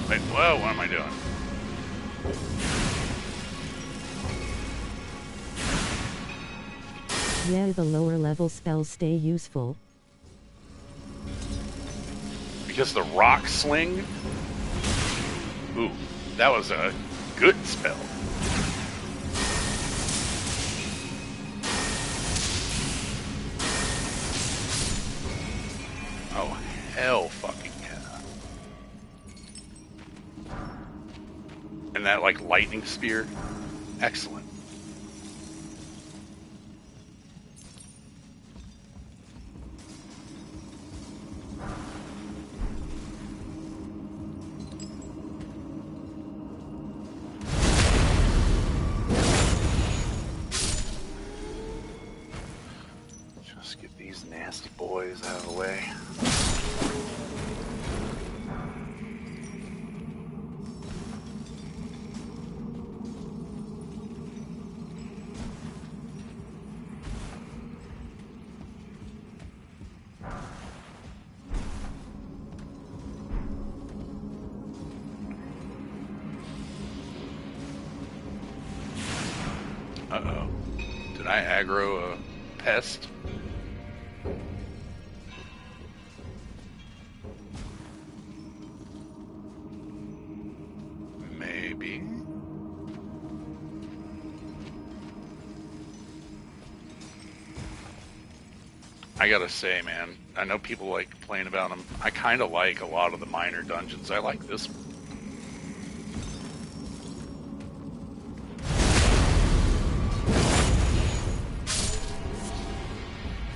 Wait, whoa, what am I doing? Yeah, the lower level spells stay useful. Because the rock sling? Ooh, that was a good spell. Oh, hell fucking yeah. And that, like, lightning spear? Excellent. Just get these nasty boys out of the way. Uh-oh. Did I aggro a pest? Maybe. I gotta say, man, I know people like complain about them. I kind of like a lot of the minor dungeons. I like this one.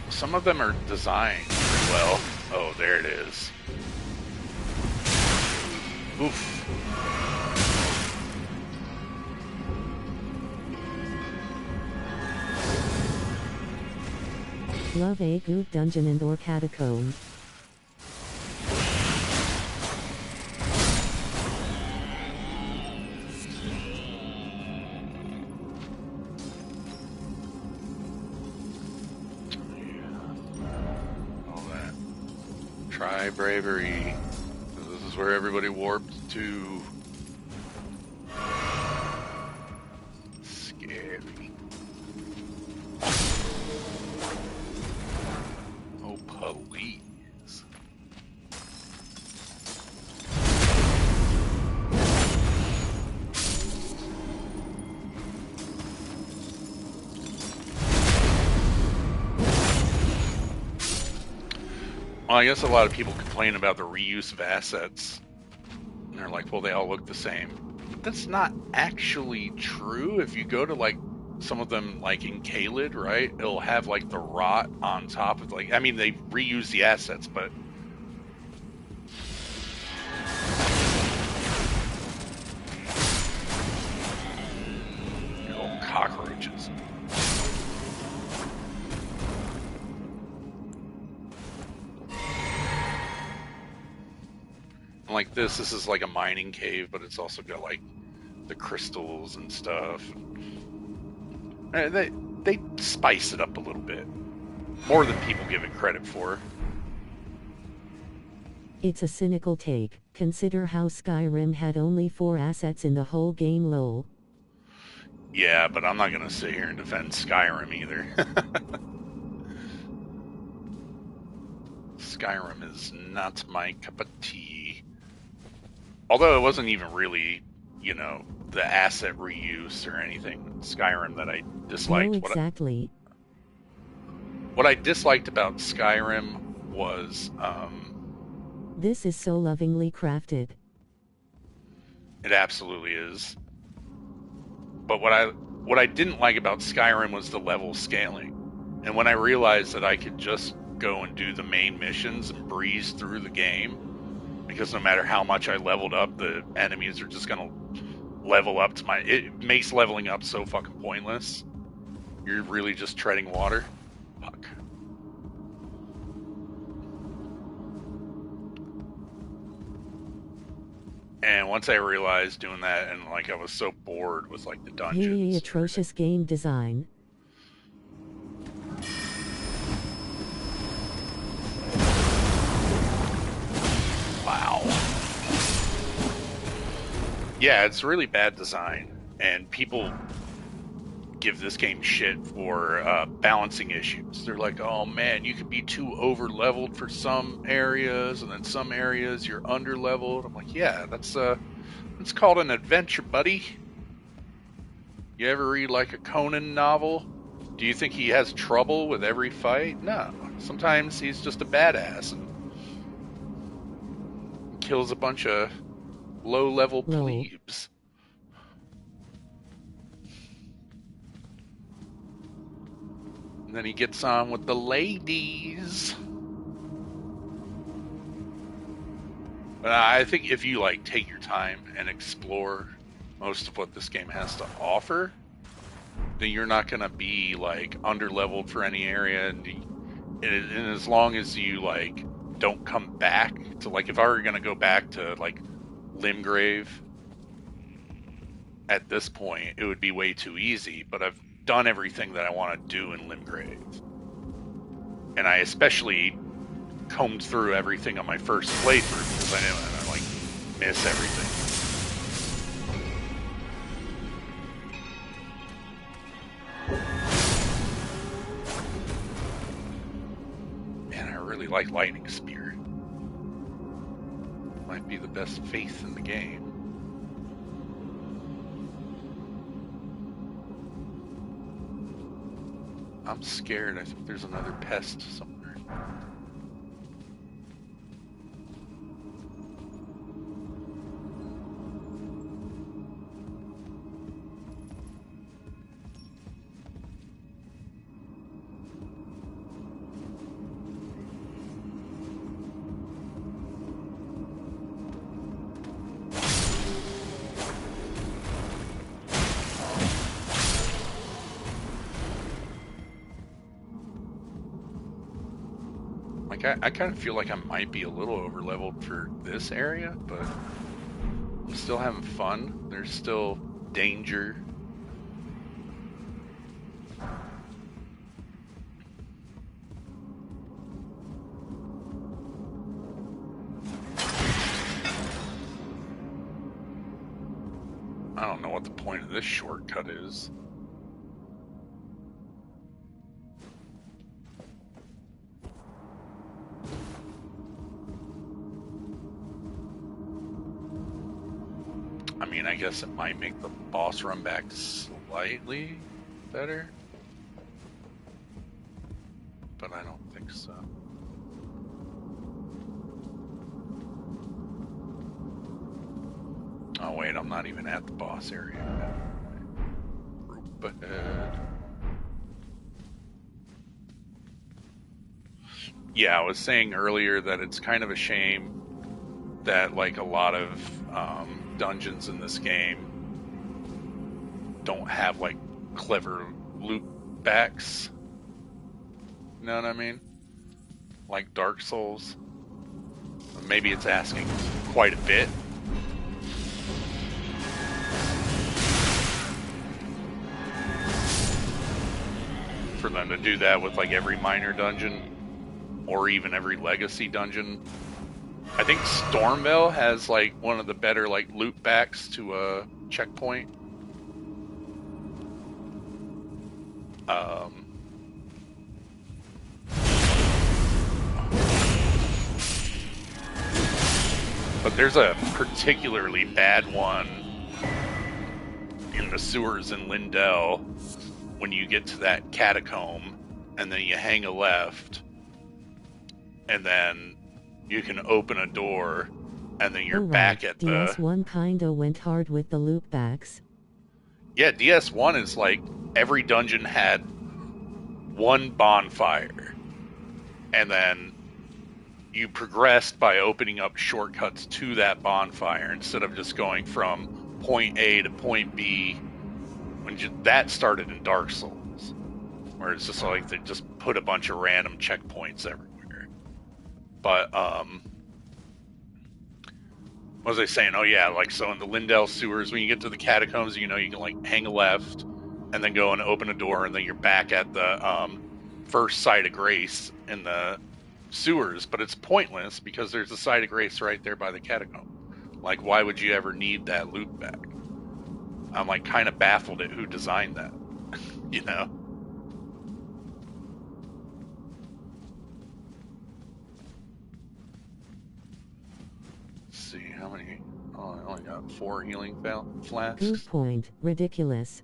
Some of them are designed pretty well. Oh, there it is. Oof. Love a good dungeon and or catacomb. All that. Try bravery. This is where everybody warped to. Scary. Oh, please. Well, I guess a lot of people complain about the reuse of assets. And they're like, well, they all look the same. But that's not actually true. If you go to, like, some of them, like in Caelid, right? It'll have, like, the rot on top of, like, I mean, they reuse the assets, but... Oh, cockroaches. Like this is like a mining cave, but it's also got like the crystals and stuff. they spice it up a little bit. More than people give it credit for. It's a cynical take. Consider how Skyrim had only 4 assets in the whole game, lol. Yeah, but I'm not going to sit here and defend Skyrim either. Skyrim is not my cup of tea. Although it wasn't even really, you know, the asset reuse or anything in Skyrim that I disliked. No, exactly. What I disliked about Skyrim was... this is so lovingly crafted. It absolutely is. But what I didn't like about Skyrim was the level scaling. And when I realized that I could just go and do the main missions and breeze through the game, because no matter how much I leveled up, the enemies are just gonna level up to my... It makes leveling up so fucking pointless. You're really just treading water. Fuck. And once I realized doing that, and like I was so bored with like the dungeons. Atrocious game design. Wow. Yeah, it's really bad design, and people give this game shit for balancing issues. They're like, oh man, you could be too over leveled for some areas, and then some areas you're under leveled. I'm like, yeah, that's called an adventure, buddy. You ever read like a Conan novel? Do you think he has trouble with every fight? No. Sometimes he's just a badass and kills a bunch of low-level plebes. And then he gets on with the ladies. But I think if you like take your time and explore most of what this game has to offer, then you're not going to be like under-leveled for any area. And as long as you like don't come back to, like, if I were going to go back to like Limgrave at this point, it would be way too easy. But I've done everything that I want to do in Limgrave, and I especially combed through everything on my first playthrough because I didn't want to like miss everything. Man, I really like Lightning Spear. Might be the best faith in the game. I'm scared. I think there's another pest somewhere. I kind of feel like I might be a little over-leveled for this area, but I'm still having fun. There's still danger. I don't know what the point of this shortcut is. I guess it might make the boss run back slightly better, but I don't think so. Oh wait, I'm not even at the boss area yet. Group ahead. Yeah, I was saying earlier that it's kind of a shame that like a lot of dungeons in this game don't have like clever loop backs. You know what I mean? Like Dark Souls. Maybe it's asking quite a bit. for them to do that with like every minor dungeon or even every legacy dungeon. I think Stormvale has like one of the better like loop backs to a checkpoint. But there's a particularly bad one in the sewers in Lindell when you get to that catacomb and then you hang a left and then you can open a door and then you're back at the... DS1 kinda went hard with the loopbacks. Yeah, DS1 is like every dungeon had one bonfire and then you progressed by opening up shortcuts to that bonfire instead of just going from point A to point B. That started in Dark Souls, where it's just like they just put a bunch of random checkpoints everywhere. But what was I saying? Oh yeah, like so in the Lindell sewers, when you get to the catacombs, you know you can like hang a left and then go and open a door, and then you're back at the first site of grace in the sewers. But it's pointless because there's a site of grace right there by the catacomb. Like, why would you ever need that loop back? I'm like kind of baffled at who designed that, you know? Let's see, how many? Oh, I only got 4 healing flasks. Good point. Ridiculous.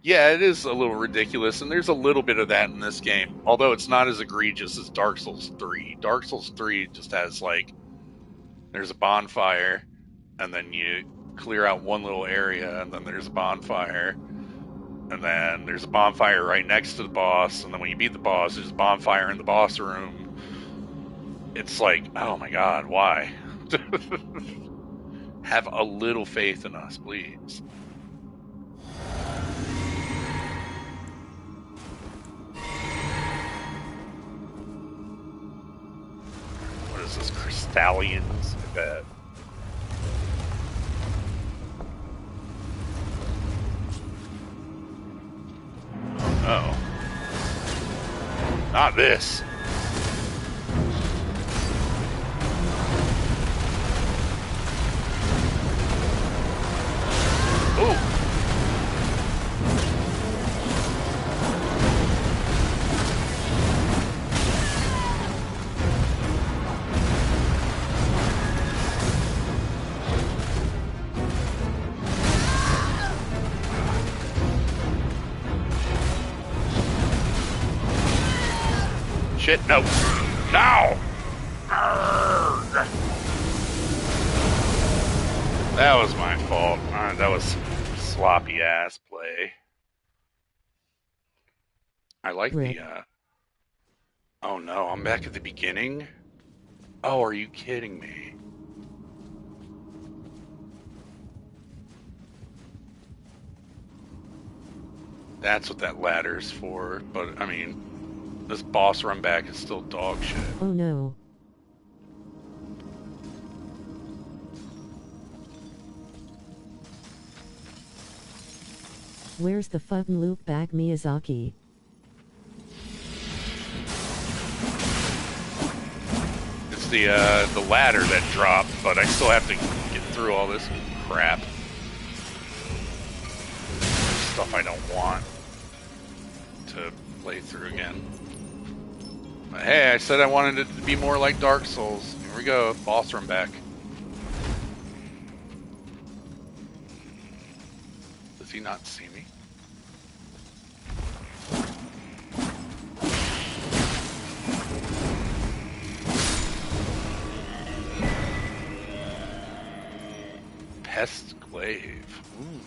Yeah, it is a little ridiculous, and there's a little bit of that in this game, although it's not as egregious as Dark Souls 3. Dark Souls 3 just has, like, there's a bonfire, and then you clear out one little area, and then there's a bonfire, and then there's a bonfire right next to the boss, and then when you beat the boss, there's a bonfire in the boss room. It's like, oh my god, why? Have a little faith in us, please. What is this, Crystallians? I bet. Oh. Not this. Ooh. Shit, no. No! Arrgh. That was my fault. That was sloppy ass play. I like Rick. the, oh no, I'm back at the beginning? Oh, are you kidding me? That's what that ladder's for, but, I mean... This boss run back is still dog shit. Oh no. Where's the fucking loop back, Miyazaki? It's the ladder that dropped, but I still have to get through all this crap. Stuff I don't want to play through again. But hey, I said I wanted it to be more like Dark Souls. Here we go, boss run back. Does he not see me? Pest Glaive. Ooh.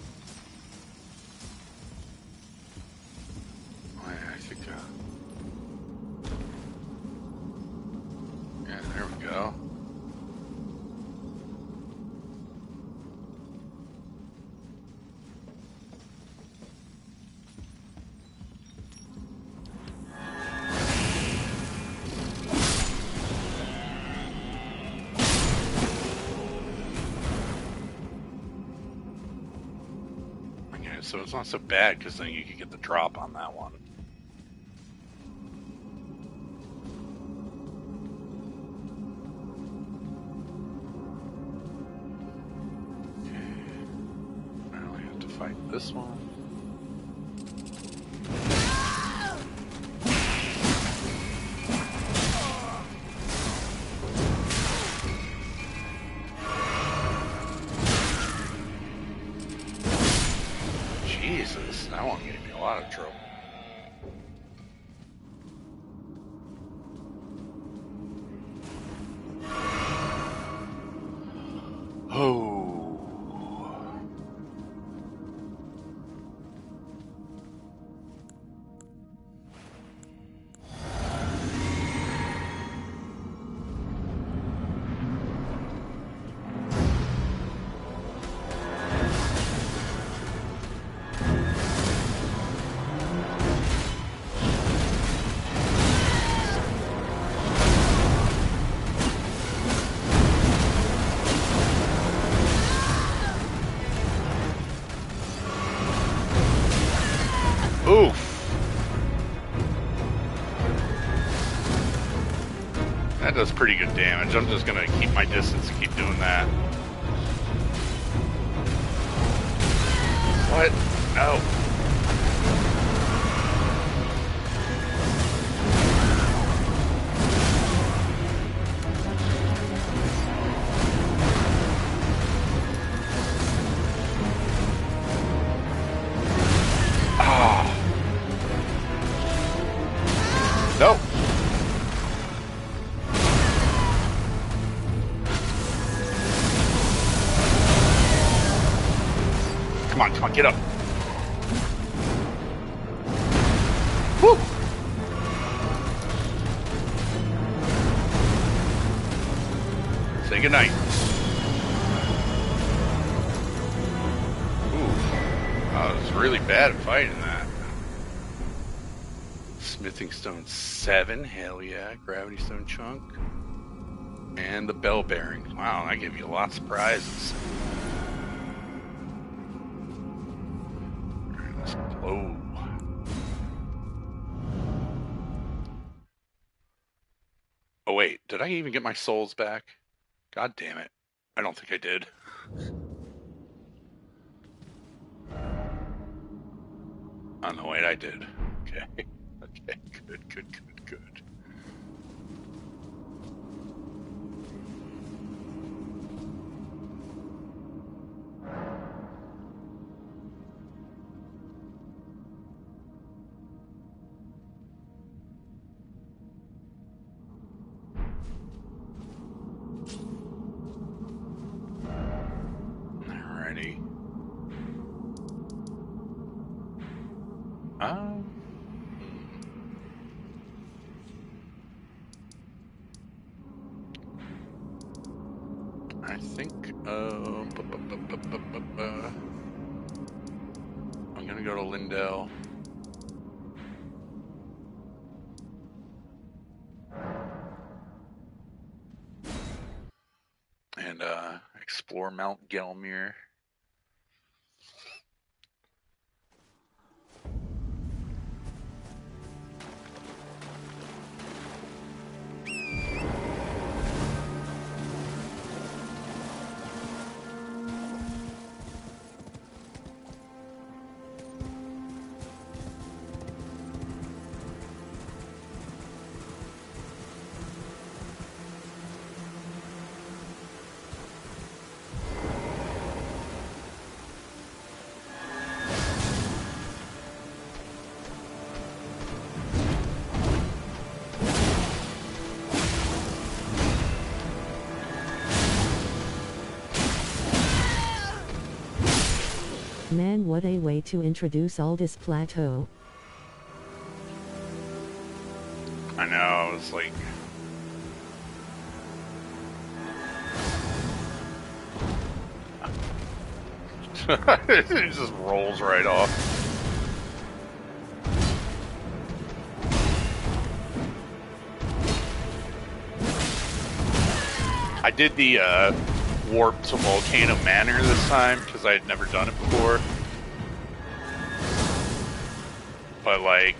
Oh, yeah, I think, yeah, there we go. So it's not so bad because then you could get the drop on that one. fight this one. Jesus, that one gave me a lot of trouble. Oh. Oof. That does pretty good damage. I'm just gonna keep my distance and keep doing that. What? No. No. Come on, get up. Woo. Say goodnight. Ooh. I was really bad at fighting that. Smithing Stone 7, hell yeah. Gravity Stone chunk. And the bell bearing. Wow, I give you lots of prizes. Alright, let's blow. Oh wait, did I even get my souls back? God damn it. I don't think I did. Oh no, wait, I did. Okay. Okay, good. Alrighty. I think, I'm gonna go to Lindell. And, explore Mount Gelmir. Man, what a way to introduce Aldous Plateau. I know, it's like... it just rolls right off. I did the warp to Volcano Manor this time because I had never done it before. But like,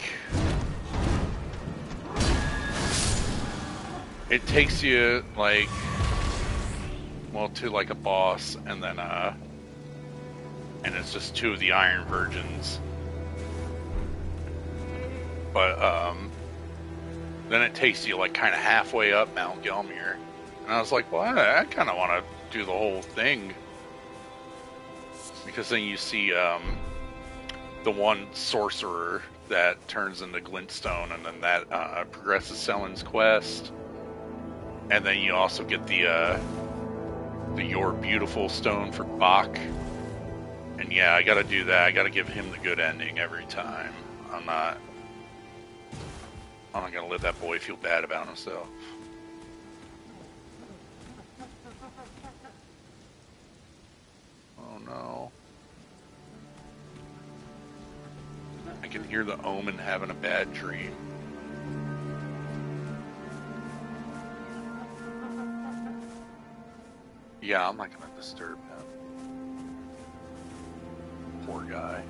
it takes you like, well, to like a boss, and then and it's just two of the Iron Virgins. But then it takes you like kind of halfway up Mount Gelmir, and I was like, well, I kind of want to do the whole thing, because then you see the one sorcerer that turns into Glintstone, and then that progresses Selen's quest, and then you also get the Your Beautiful Stone for Bach, and yeah, I gotta do that. I gotta give him the good ending every time. I'm not gonna let that boy feel bad about himself. Oh no. I can hear the Omen having a bad dream. Yeah, I'm not gonna disturb him. Poor guy.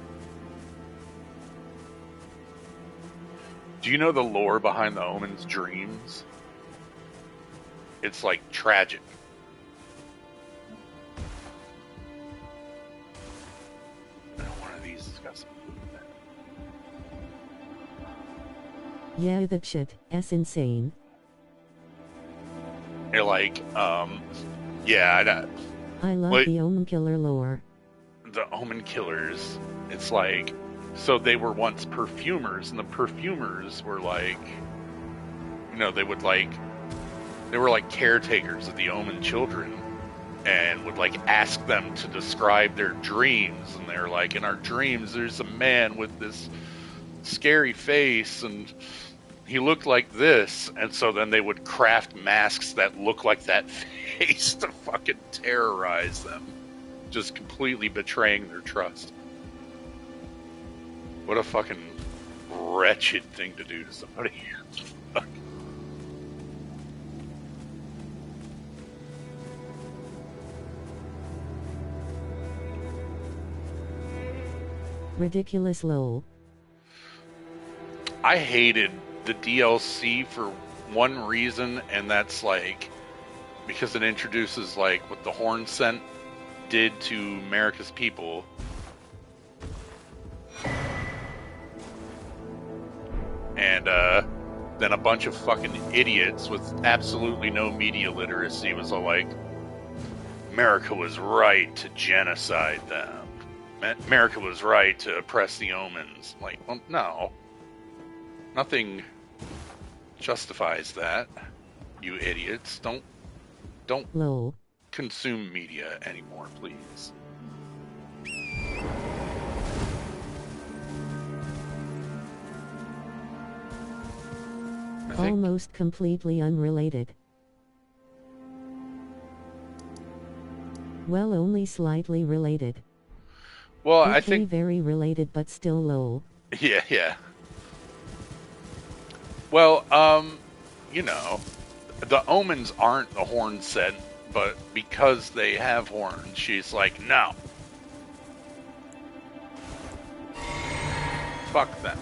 Do you know the lore behind the Omen's dreams? It's like tragic. One of these has got some food in it. Yeah, that shit. That's insane. You're like, yeah, I love the Omen Killer lore. The Omen Killers, it's like, so they were once perfumers, and the perfumers were like, you know, they were like caretakers of the Omen children, and would like ask them to describe their dreams, and they're like, in our dreams there's a man with this scary face, and he looked like this, and so then they would craft masks that look like that face to fucking terrorize them, just completely betraying their trust. What a fucking wretched thing to do to somebody. Fuck. Ridiculous lol. I hated the DLC for one reason, and that's like because it introduces like what the Horn Scent did to America's people. And then a bunch of fucking idiots with absolutely no media literacy was all like, America was right to genocide them. America was right to oppress the Omens. Like, well, no. Nothing justifies that, you idiots. Don't lol. Consume media anymore, please. Almost completely unrelated. Well, only slightly related. Well, Okay, I think very related, but still lol. Yeah. Well, you know, the Omens aren't the Horn Scent, but because they have horns, she's like, no. Fuck them.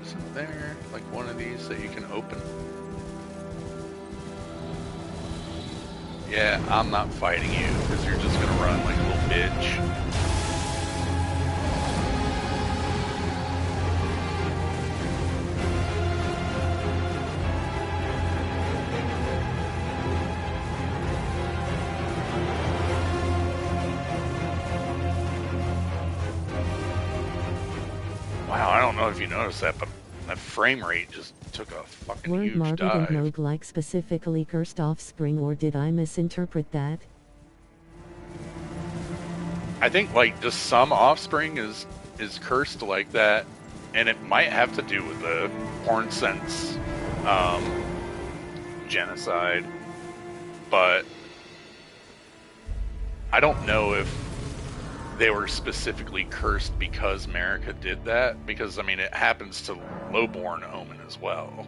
Isn't there like one of these that you can open? Yeah, I'm not fighting you because you're just gonna run like a little bitch. Wow, I don't know if you noticed that, but that frame rate just took a fucking Weren't huge Martyred dive. and Roguelike specifically cursed offspring, or did I misinterpret that? I think like just some offspring is cursed like that, and it might have to do with the Horn Scent's genocide, but I don't know if they were specifically cursed because America did that, because I mean it happens to lowborn Omen as well.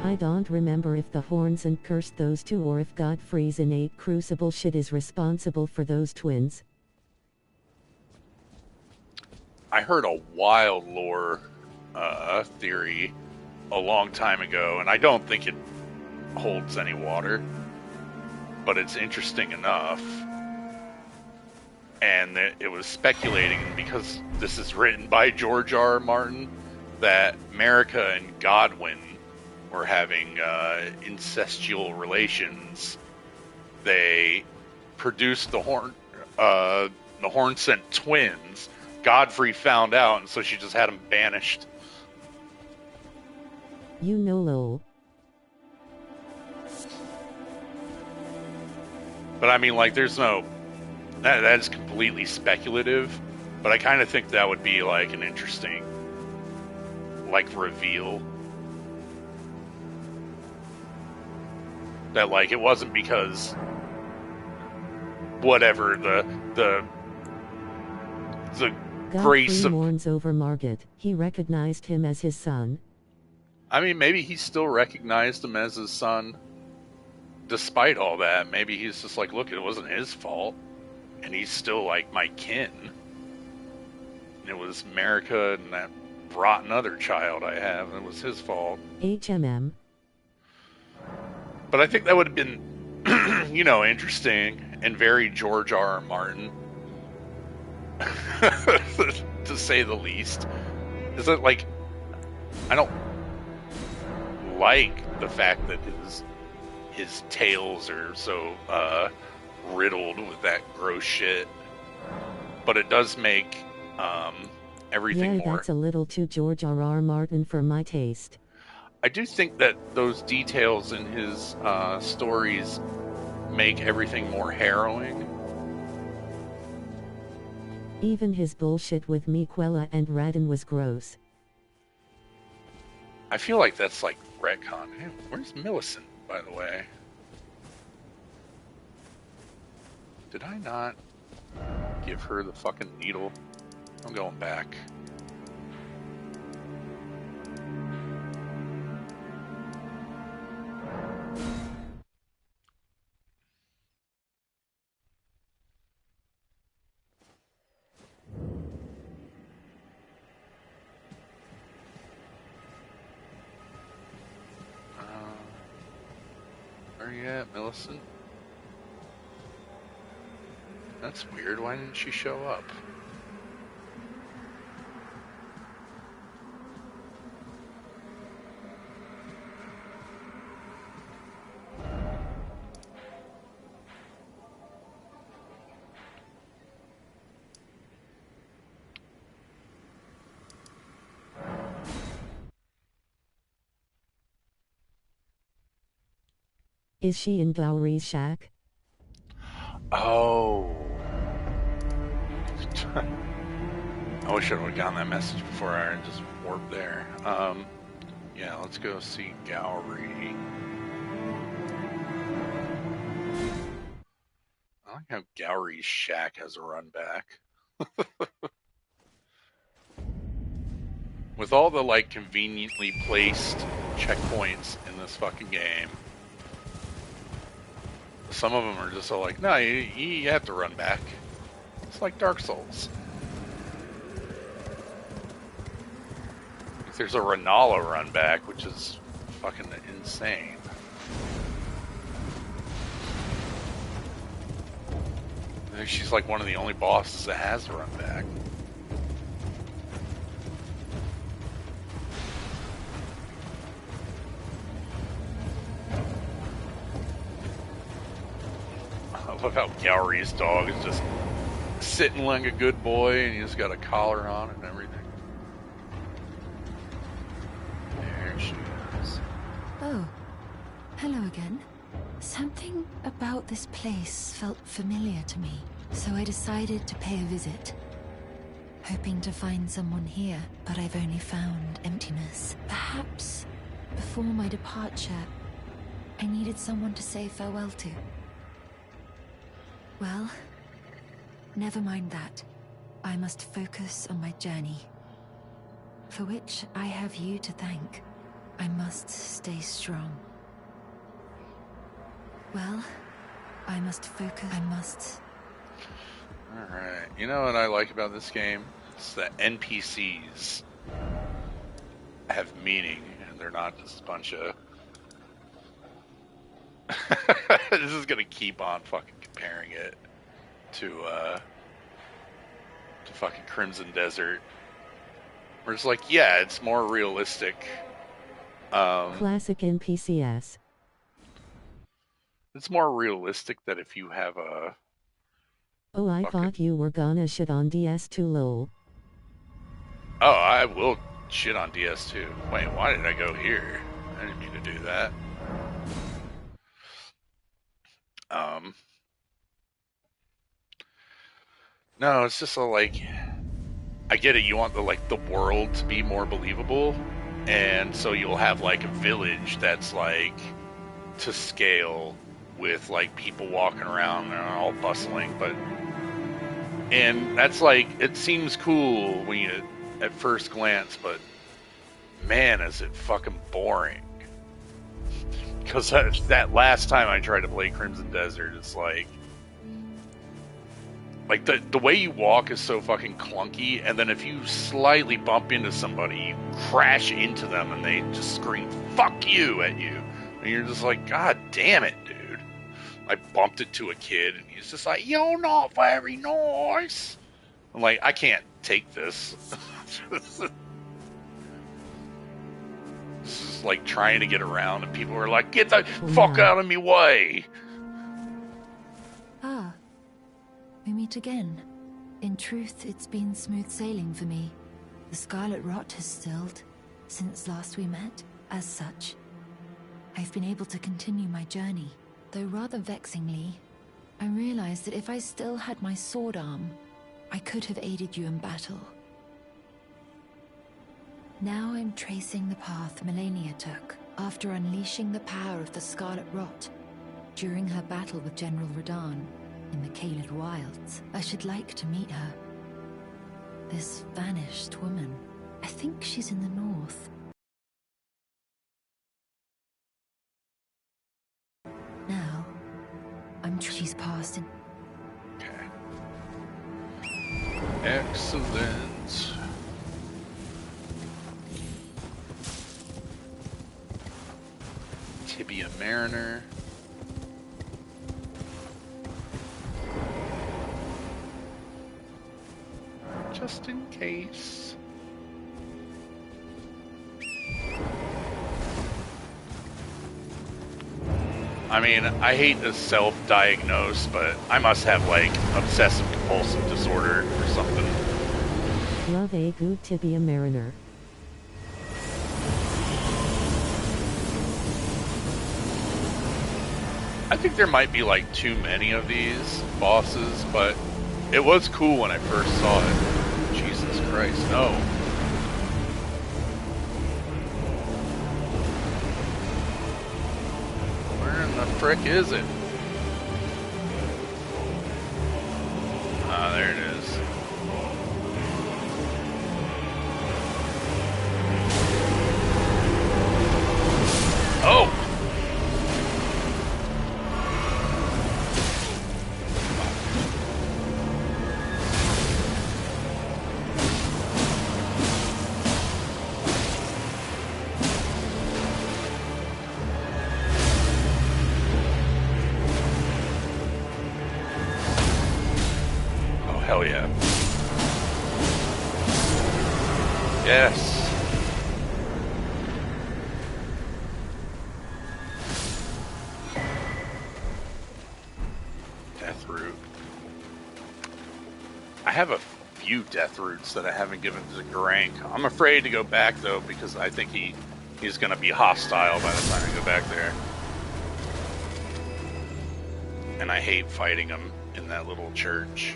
I don't remember if the Horns and cursed those two, or if Godfrey's innate crucible shit is responsible for those twins. I heard a wild lore theory a long time ago, and I don't think it holds any water, but it's interesting enough. And it was speculating, because this is written by George R. R. Martin, that America and Godwin were having incestual relations. They produced the Horn-sent twins. Godfrey found out, and so she just had them banished. You know, lol. But I mean, like, there's no... That is completely speculative, but I kind of think that would be, like, an interesting, like, reveal. That, like, it wasn't because... whatever, the grace Godfrey of... mourns over Margit. He recognized him as his son. I mean, maybe he still recognized him as his son. Despite all that, maybe he's just like, look, it wasn't his fault. And he's still, like, my kin. And it was America and that rotten other child I have, and it was his fault. HMM. But I think that would have been, you know, interesting and very George R. R. Martin. To say the least. Is that, like, I don't like the fact that his tales are so riddled with that gross shit, but it does make everything more... that's a little too George R. R. Martin for my taste. I do think that those details in his stories make everything more harrowing. Even his bullshit with Miquella and Radin was gross. I feel like that's like retcon. Hey, where's Millicent, by the way? Did I not give her the fucking needle? I'm going back. Where are you at, Millicent? That's weird. Why didn't she show up? Is she in Glowry's shack? Oh. I wish I would have gotten that message before I just warped there. Yeah, let's go see Gowry. I like how Gowry's shack has a run back. With all the, like, conveniently placed checkpoints in this fucking game, some of them are just so like, no, you have to run back. It's like Dark Souls. There's a Renala run back, which is fucking insane. I think she's like one of the only bosses that has a run back. I love how Gowry's dog is just sitting like a good boy, and he just got a collar on and everything. There she is. Oh, hello again. Something about this place felt familiar to me, so I decided to pay a visit. Hoping to find someone here, but I've only found emptiness. Perhaps, before my departure, I needed someone to say farewell to. Well, never mind that. I must focus on my journey, for which I have you to thank. I must stay strong. Well, I must focus. I must. Alright, you know what I like about this game? It's the NPCs. have meaning, and they're not just a bunch of. This is gonna keep on fucking comparing it to fucking Crimson Desert, where it's like, yeah, it's more realistic. Classic NPCS. It's more realistic that if you have a. Oh, I thought you were gonna shit on DS2 lol. Oh, I will shit on DS2. Wait, why did I go here? I didn't mean to do that. No, it's just like, I get it. You want the world to be more believable, and so you'll have like a village that's like to scale with like people walking around and all bustling, and that's like, it seems cool when you at first glance, but man, is it fucking boring. Because that last time I tried to play Crimson Desert, it's like the way you walk is so fucking clunky, and then if you slightly bump into somebody, you crash into them and they just scream "fuck you" at you, and you're just like, God damn it, dude. I bumped into a kid and he's just like, "You're not very nice." I'm like, I can't take this. This is like trying to get around, and people are like, "Get the fuck out of me way." Ah, we meet again. In truth, it's been smooth sailing for me. The Scarlet Rot has stilled since last we met. As such, I've been able to continue my journey. Though rather vexingly, I realized that if I still had my sword arm, I could have aided you in battle. Now I'm tracing the path Melania took after unleashing the power of the Scarlet Rot during her battle with General Radahn in the Caelid Wilds. I should like to meet her. This vanished woman. I think she's in the north. Now, she's passed in. Okay. Excellent. Tibia Mariner. Just in case. I mean, I hate to self-diagnose, but I must have like obsessive compulsive disorder or something. Love a good Tibia Mariner. I think there might be like too many of these bosses, but it was cool when I first saw it. Jesus Christ, no. Where in the frick is it? Ah, there it is. Oh! Hell yeah. Yes. Death root. I have a few death roots that I haven't given to Garank. I'm afraid to go back though, because I think he's gonna be hostile by the time I go back there. And I hate fighting him in that little church.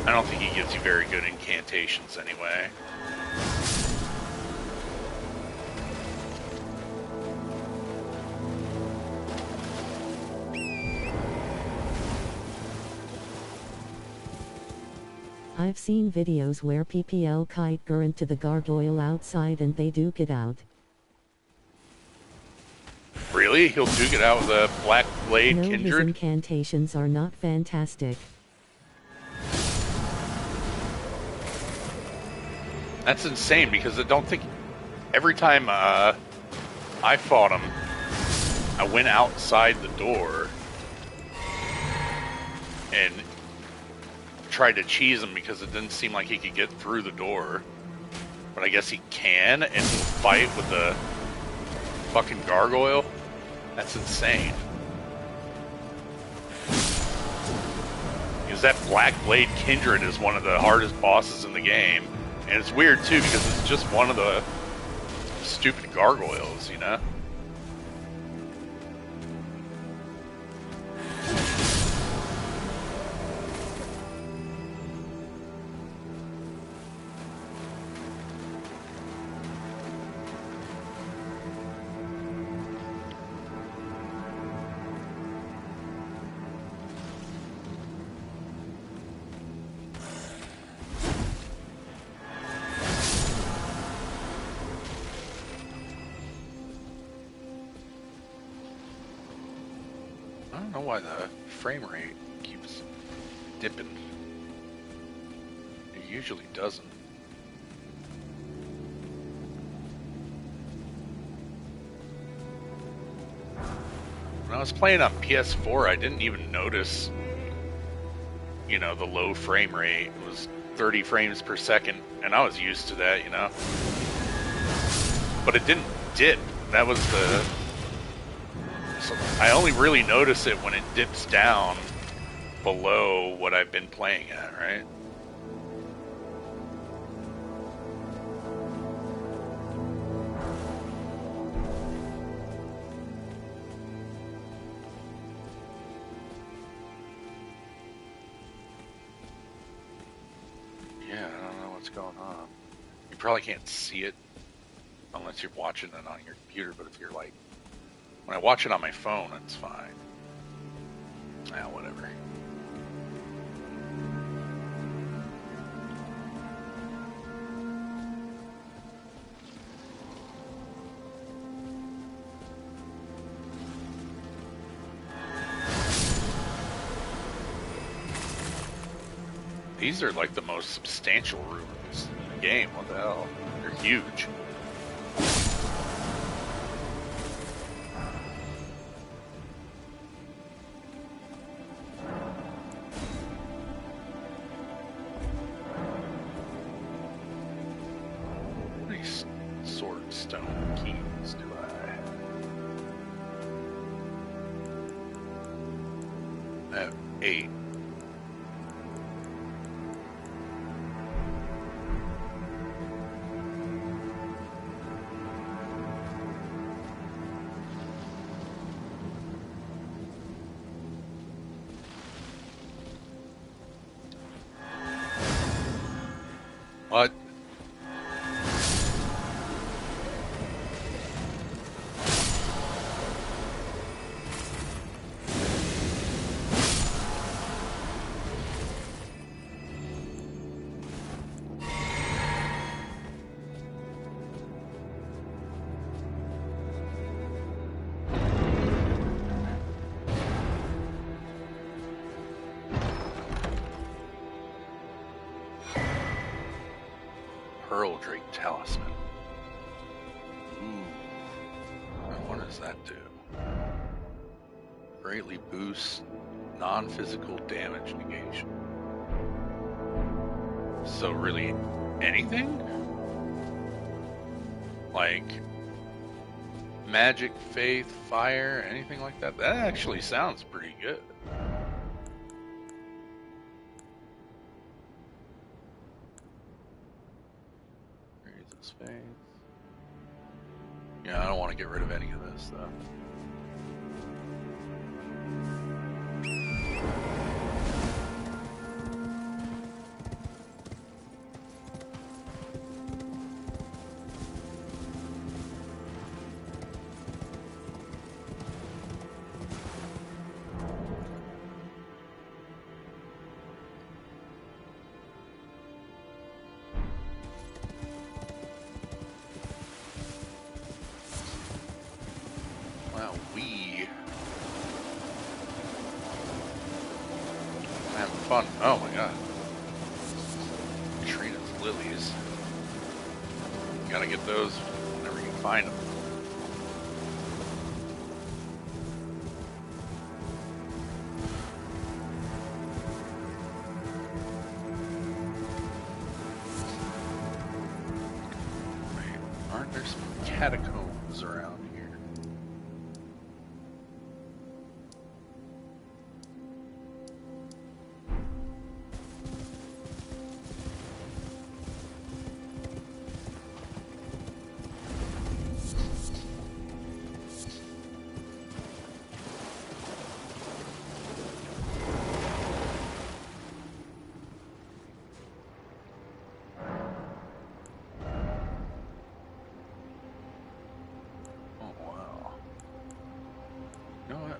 I don't think he gives you very good incantations anyway. I've seen videos where PPL kite Gurren to the gargoyle outside and they duke it out. Really? He'll duke it out with a Black Blade No, his Kindred? incantations are not fantastic. That's insane, because I don't think... Every time I fought him, I went outside the door and tried to cheese him because it didn't seem like he could get through the door. But I guess he can, and he'll fight with the fucking gargoyle? That's insane. Because that Black Blade Kindred is one of the hardest bosses in the game. And it's weird too, because it's just one of the stupid gargoyles, you know? I don't know why the frame rate keeps dipping. It usually doesn't. When I was playing on PS4, I didn't even notice, you know, the low frame rate. It was 30 frames per second, and I was used to that, you know. But it didn't dip. That was the... So I only really notice it when it dips down below what I've been playing at, right? Yeah, I don't know what's going on. You probably can't see it unless you're watching it on your computer, but if you're like... When I watch it on my phone, it's fine. Ah, whatever. These are like the most substantial rooms in the game. What the hell? They're huge. Swordstone keys do I have? 8. What? Pearl Drake Talisman. Ooh. Now what does that do? Greatly boosts non-physical damage negation. So really anything? Like magic, faith, fire, anything like that? That actually sounds pretty good. Raises faith. Yeah, I don't want to get rid of any of this though. We having fun. Oh my god. Trina's lilies. Gotta get those whenever you can find them. Wait, aren't there some catacombs around here?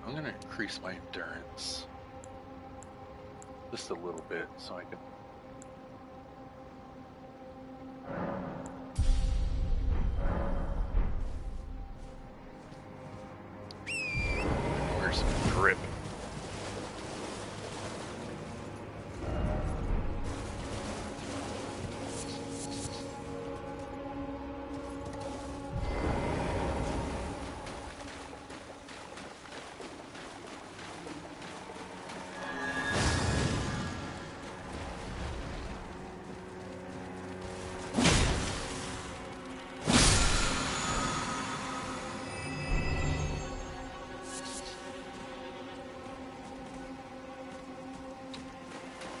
I'm gonna increase my endurance just a little bit so I can. Wear some grip.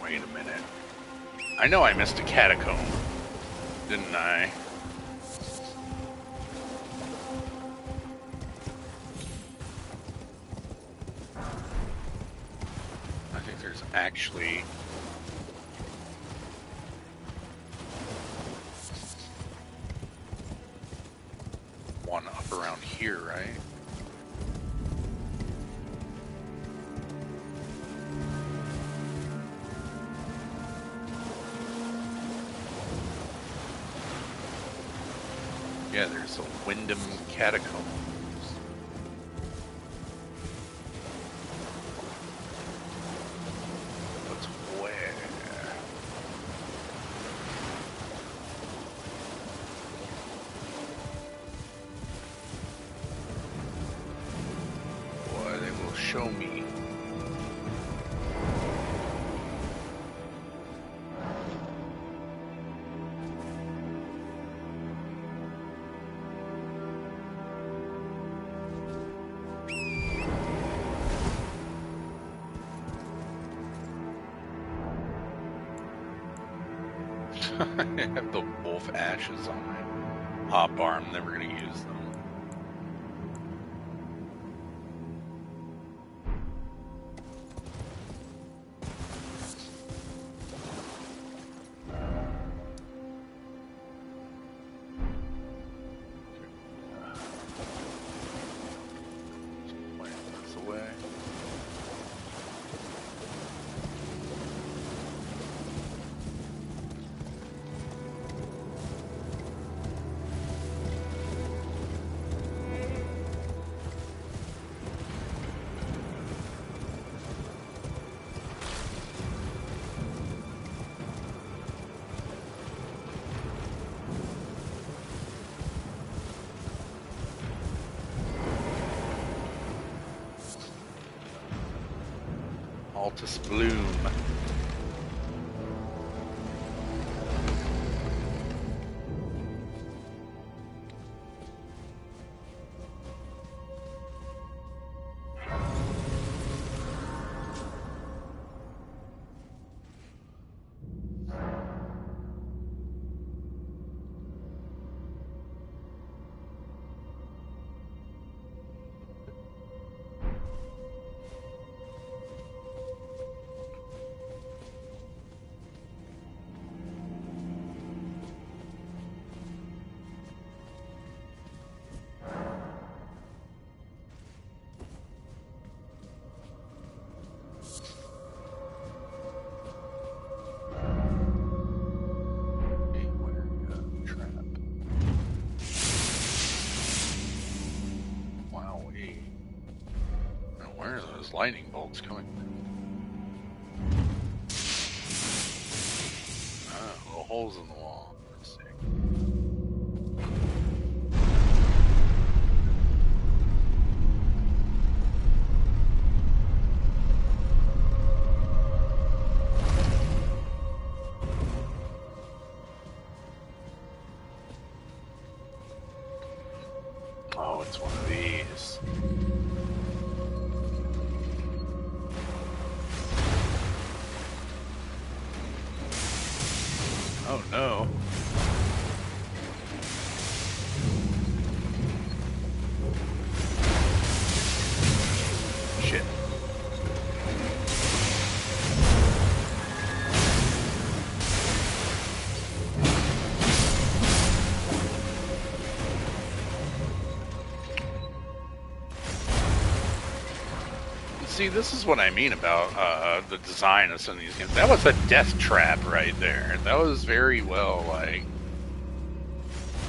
Wait a minute. I know I missed a catacomb, didn't I? I think there's actually one up around here, right? Yeah, there's a Wyndham Catacombs. But where? Boy, they will show me. I have the wolf ashes on my hotbar. I'm never going to use them. Plant this away. Altus Bloom. Where are those lightning bolts coming from? Oh, little holes in the wall. Let's see. Oh, it's one of these. Oh no. Shit. See, this is what I mean about the design of some of these games. That was a death trap right there. That was very well, like,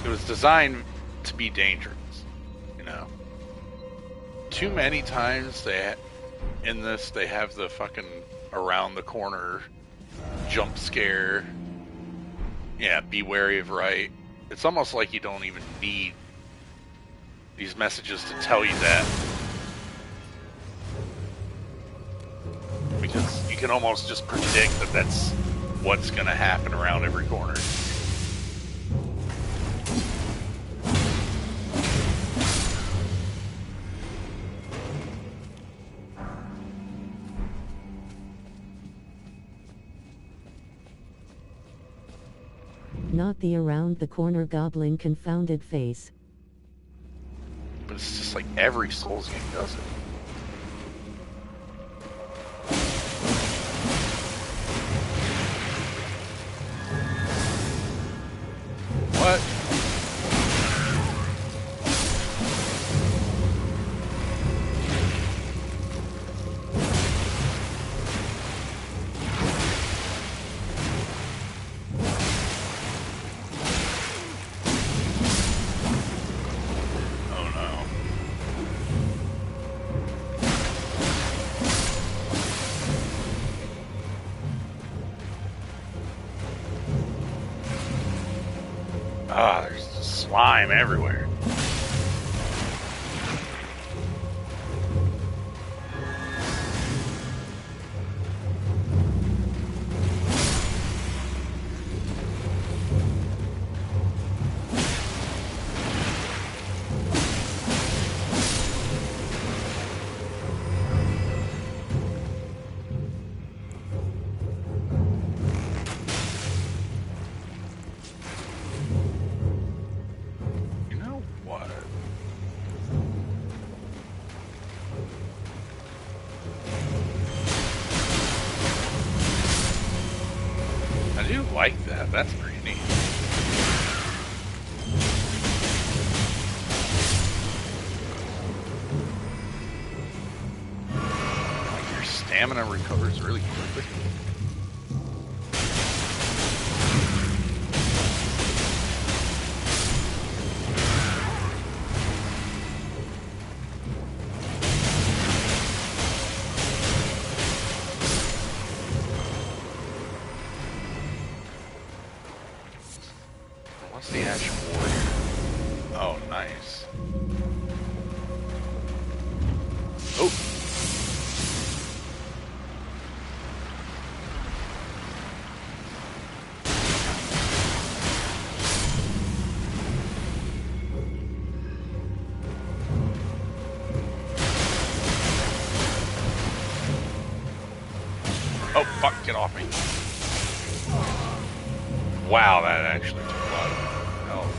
it was designed to be dangerous, you know. Too many times in this they have the fucking around the corner jump scare. Yeah, be wary of right. It's almost like you don't even need these messages to tell you that. Because you can almost just predict that that's what's going to happen around every corner. Not the around the corner goblin confounded face. But it's just like every Souls game does it. What? Oh no. Ah, there's slime everywhere. You know what? I do like that. That's pretty neat. Like your stamina recovers really quickly. What's the Ash Warrior? Oh, nice. Oh. Oh, fuck, get off me. Wow, that actually took a lot of health.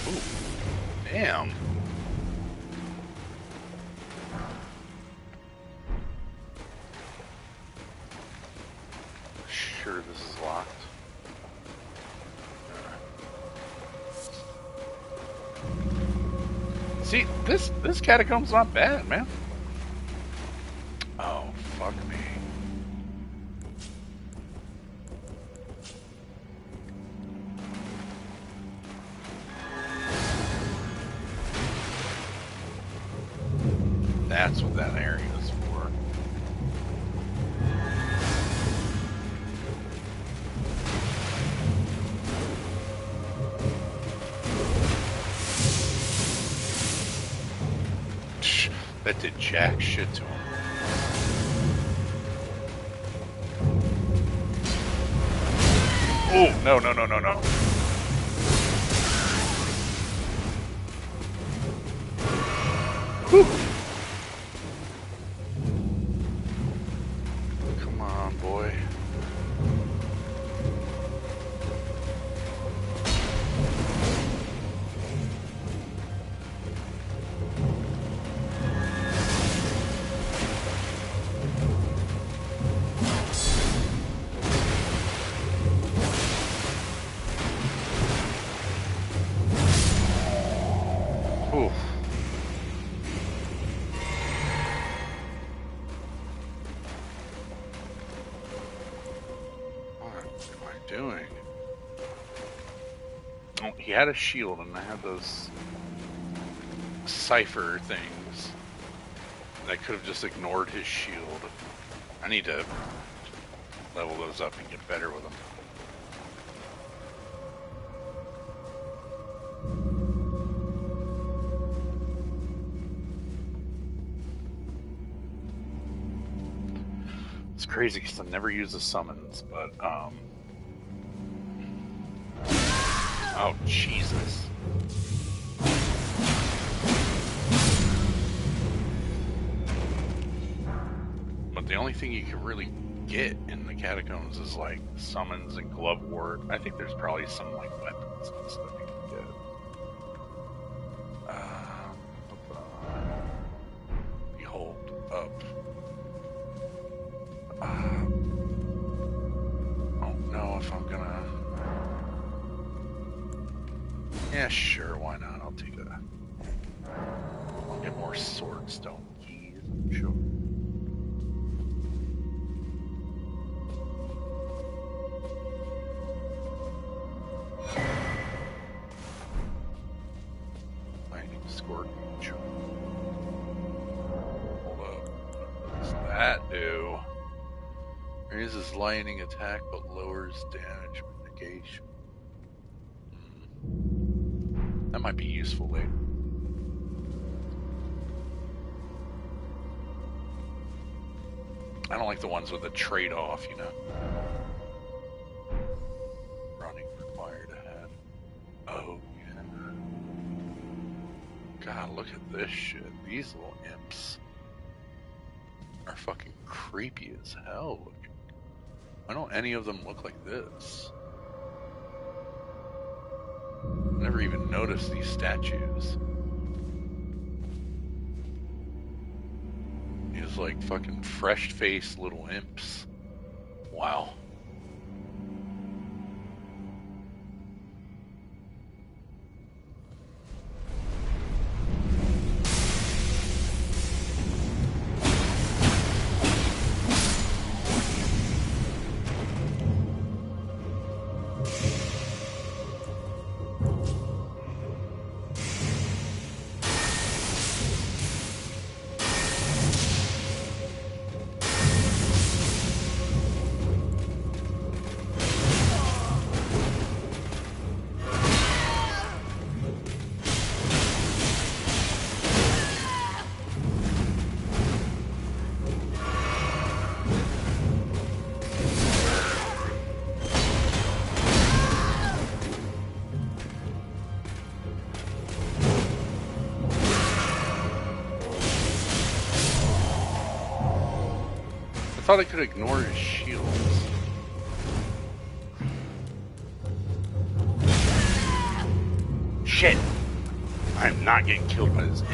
Ooh, damn. Sure this is locked. See, this catacomb's not bad, man. Oh, fuck me. That's what that area is for. That did jack shit to him. Oh, no, no, no, no, no. Whew. Come on, boy. Ooh. What am I doing? Oh, he had a shield, and I had those cipher things. I could have just ignored his shield. I need to level those up and get better with them. It's crazy because I never use the summons, but oh Jesus. But the only thing you can really get in the catacombs is like summons and glove ward. I think there's probably some like weapons and stuff you can get. Behold up. Oh no, if I'm gonna. Yeah, sure, why not? I'll take that. I'll get more sword stone keys, sure. Lightning scorpion, sure. Hold up. What does that do? Raises lightning attack but lowers damage mitigation. That might be useful later. I don't like the ones with the trade-off, you know. Running required ahead. Oh, yeah. God, look at this shit. These little imps are fucking creepy as hell looking. Why don't any of them look like this? I never even noticed these statues. These like fucking fresh-faced little imps. Wow. I thought I could ignore his shields. Shit! I'm not getting killed by this imp.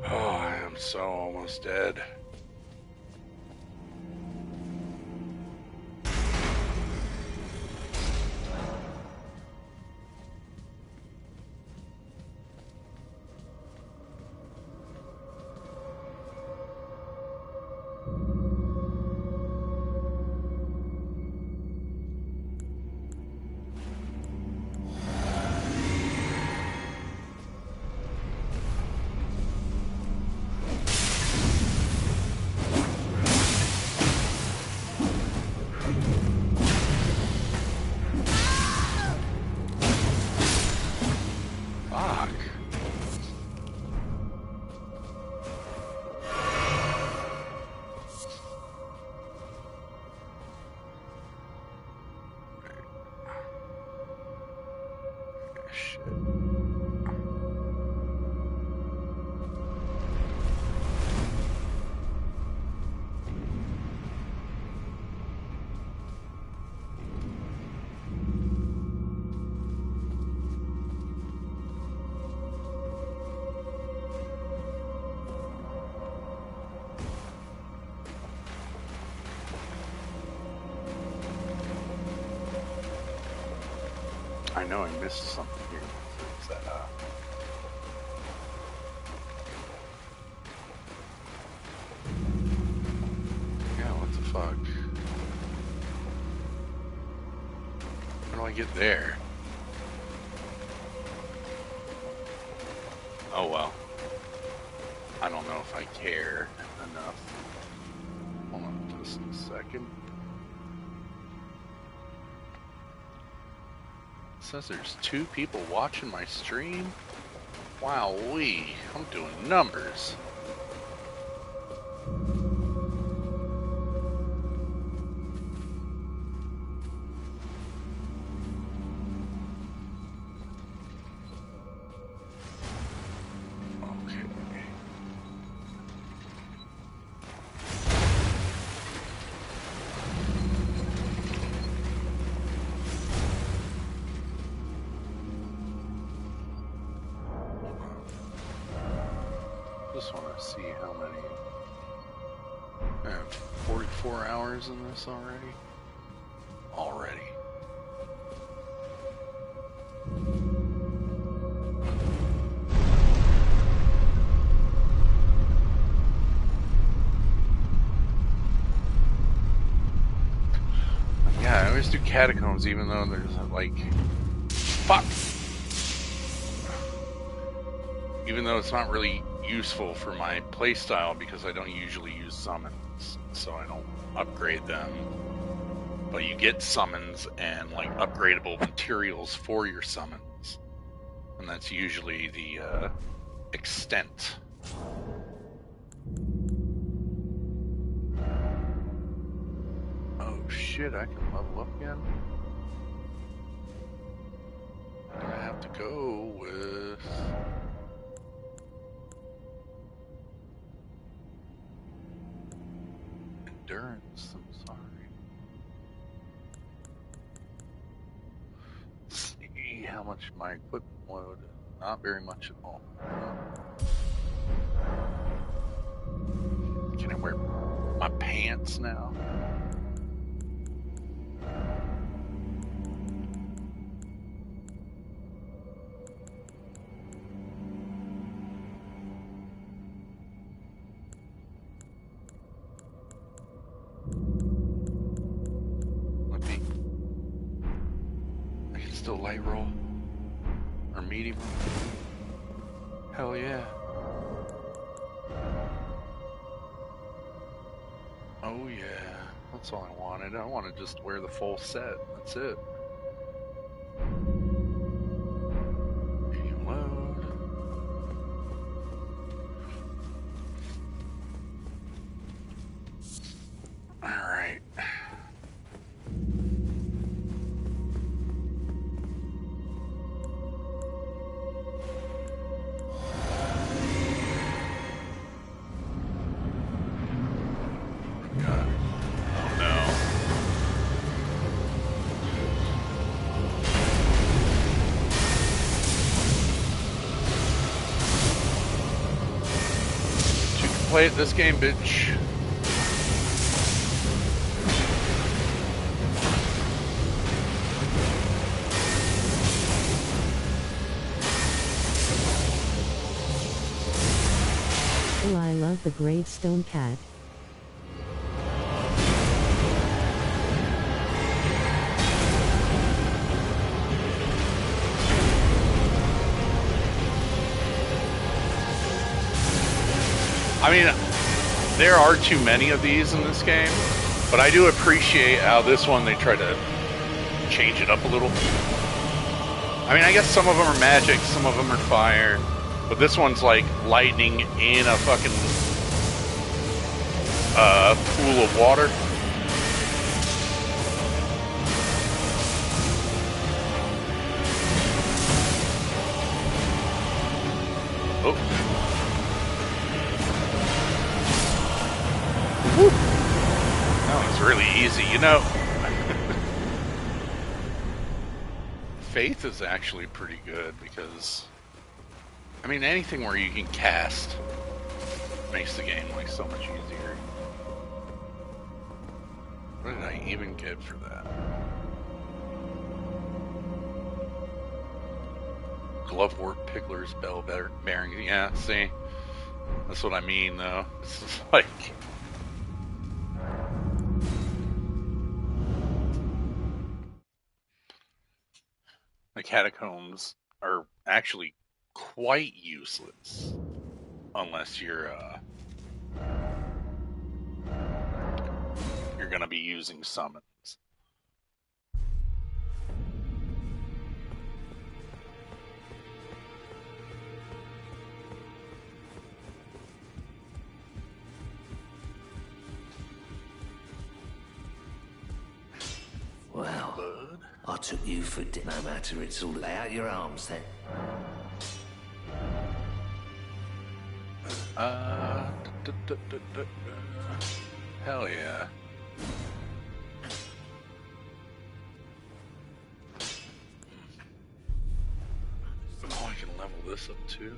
Oh, I am so almost dead. I know I missed something here. Is that, yeah, what the fuck? How do I get there? Oh well. I don't know if I care enough. Hold on just a second. It says there's 2 people watching my stream. Wowee, I'm doing numbers. Just want to see how many. I have 44 hours in this already. Yeah, I always do catacombs even though there's like... Fuck! Even though it's not really useful for my playstyle because I don't usually use summons, so I don't upgrade them. But you get summons and like upgradable materials for your summons, and that's usually the extent. Oh shit, I can level up again? I'm gonna have to go with... endurance, I'm sorry. Let's see how much my equipment load. Not very much at all. Can I wear my pants now? Still light roll or medium. Hell yeah. Oh yeah, that's all I wanted. I want to just wear the full set. That's it. Medium load. All right. Play this game, bitch. Oh, I love the gravestone cat. I mean, there are too many of these in this game, but I do appreciate how this one they try to change it up a little. I mean, I guess some of them are magic, some of them are fire, but this one's like lightning in a fucking pool of water. Oh. Woo. That was really easy, you know. Faith is actually pretty good because, I mean, anything where you can cast makes the game like so much easier. What did I even get for that? Glovewort Pickler's bell bearing. Yeah, see? That's what I mean, though. It's just like... The catacombs are actually quite useless. Unless you're gonna be using summons. Well, I took you for no matter, it's all lay out your arms then. Hell yeah. Oh, I can level this up too.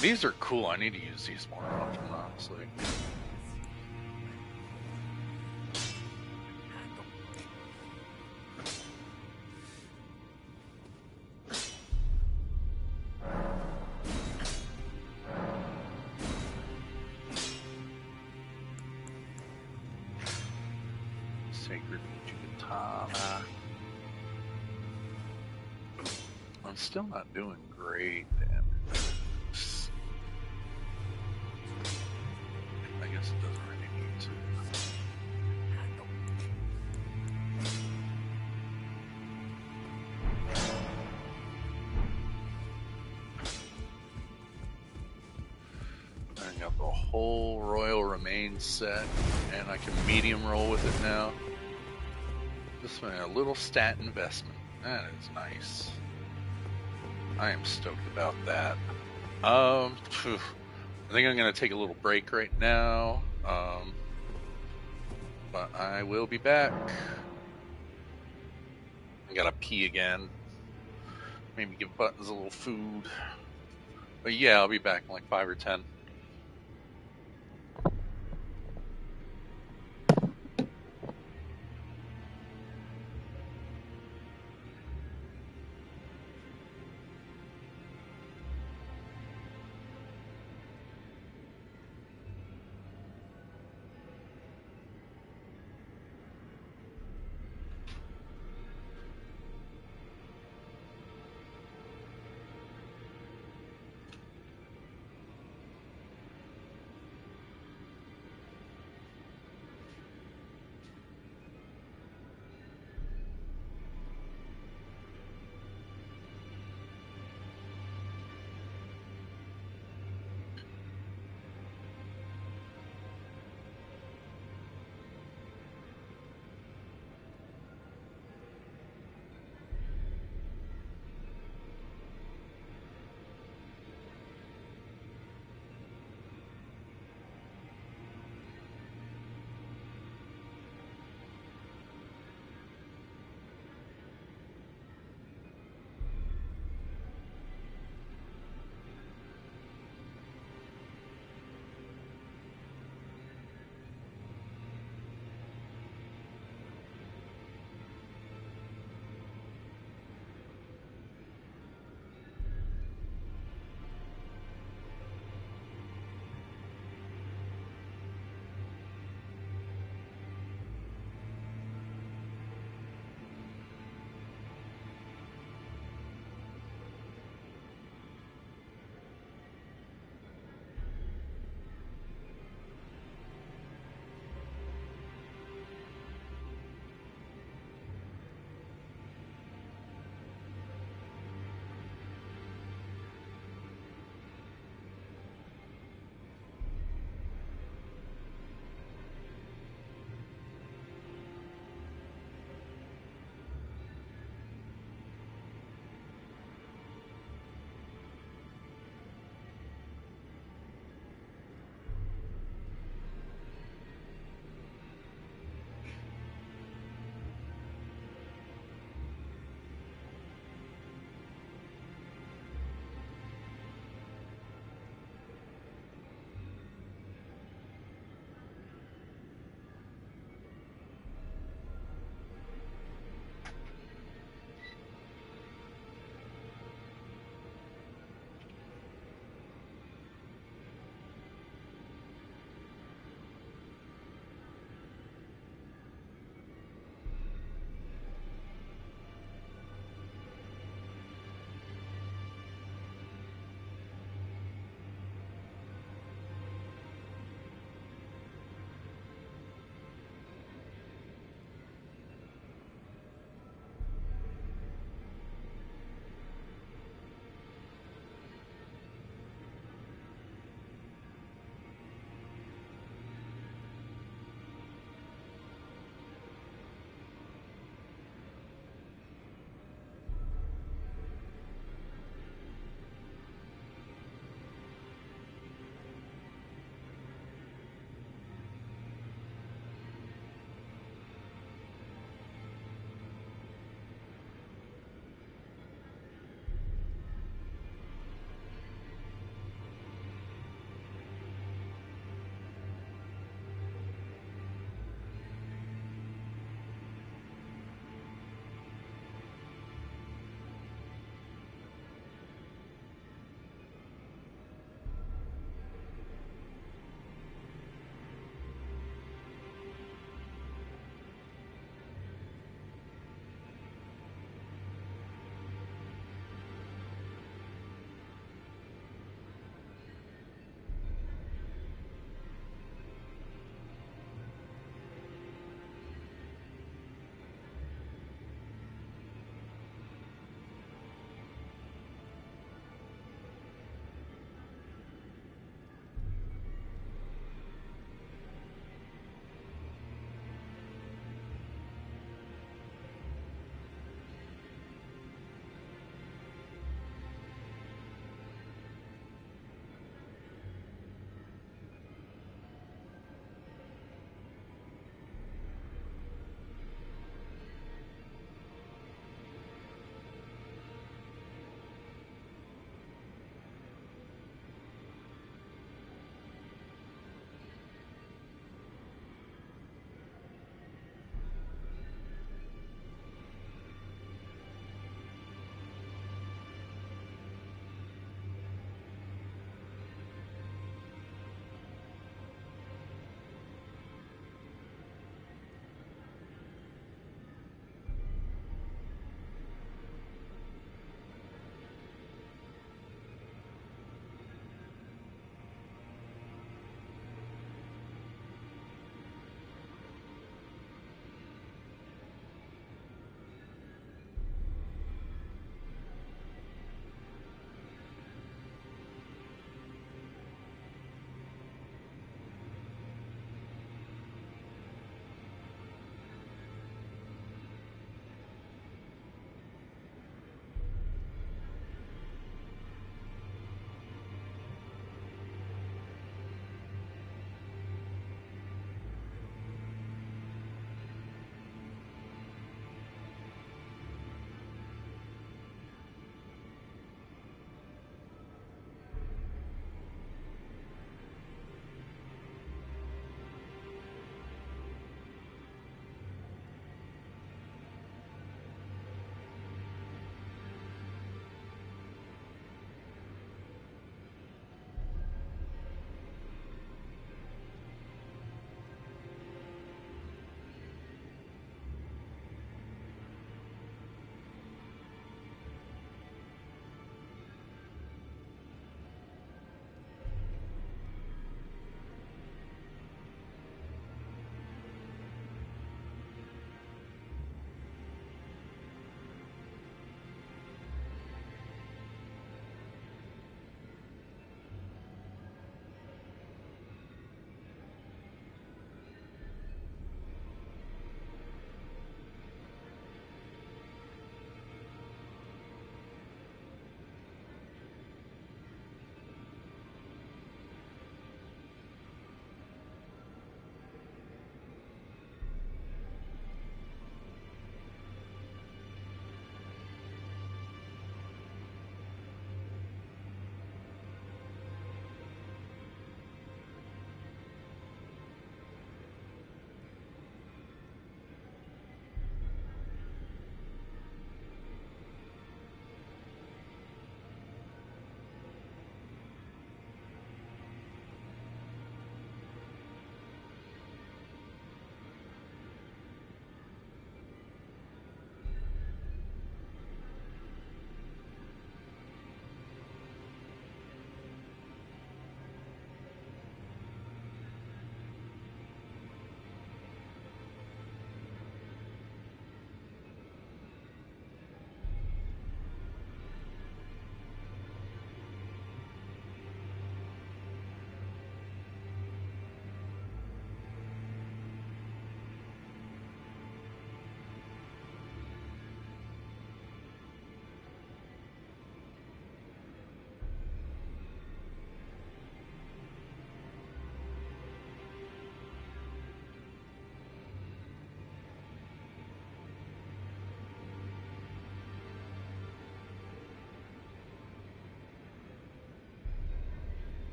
These are cool. I need to use these more often, honestly. Sacred Katana. I'm still not doing great damage. I guess it doesn't really need to. I got the whole Royal Remains set, and I can medium roll with it now. Just a little stat investment. That is nice. I am stoked about that. I think I'm gonna take a little break right now. But I will be back. I gotta pee again. Maybe give Buttons a little food. But yeah, I'll be back in like 5 or 10.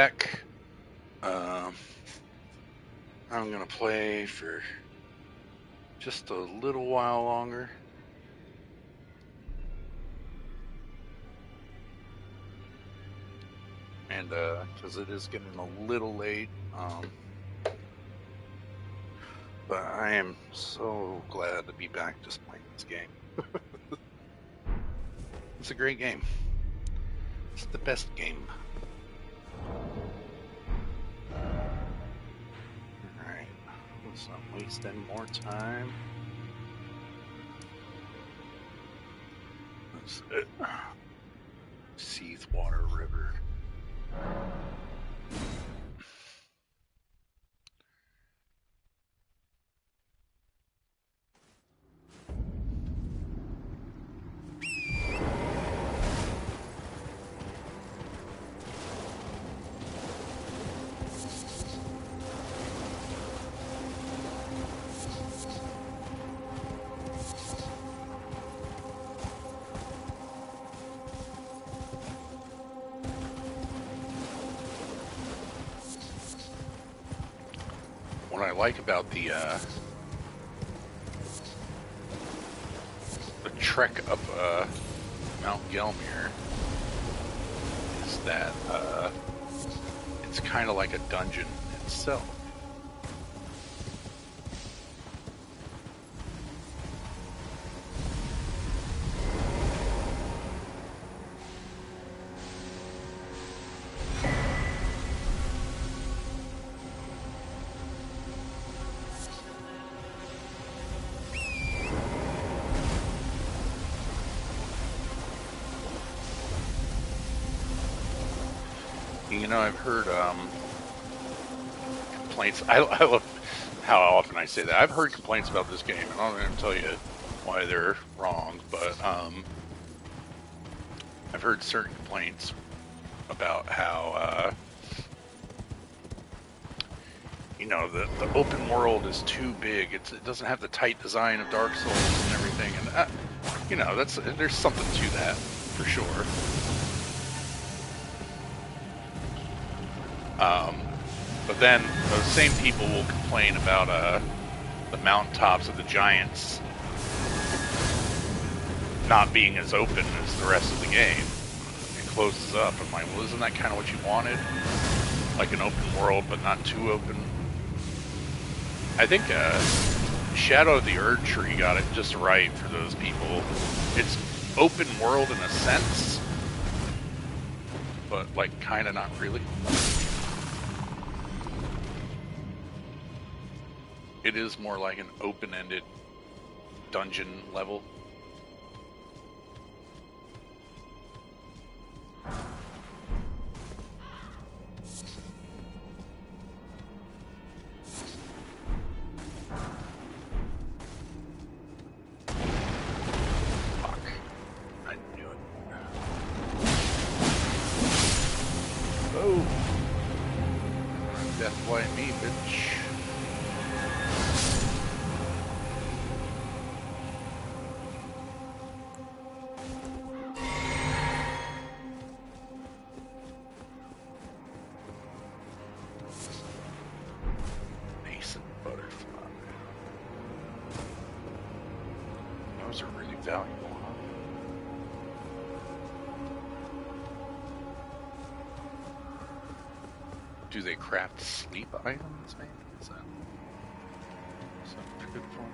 back. I'm gonna play for just a little while longer. And because it is getting a little late. But I am so glad to be back just playing this game. It's a great game. It's the best game. Alright, let's not waste any more time. That's it. Seathwater River. What I like about the trek up Mount Gelmir is that it's kind of like a dungeon itself. You know, I've heard complaints. I love how often I say that. I've heard complaints about this game, and I'm going to tell you why they're wrong, but I've heard certain complaints about how, you know, the open world is too big. It doesn't have the tight design of Dark Souls and everything, and, you know, there's something to that, for sure. But then those same people will complain about the mountaintops of the giants not being as open as the rest of the game. It closes up. I'm like, well, isn't that kind of what you wanted? Like an open world, but not too open. I think Shadow of the Erdtree got it just right for those people. It's open world in a sense, but like kind of not really. It is more like an open-ended dungeon level. Fuck. I knew it. Oh. Deathlight me, bitch. Those are really valuable, huh? Do they craft sleep items, maybe? Is that good for them?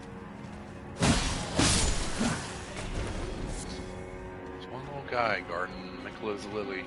There's one little guy guarding Nicola's lily.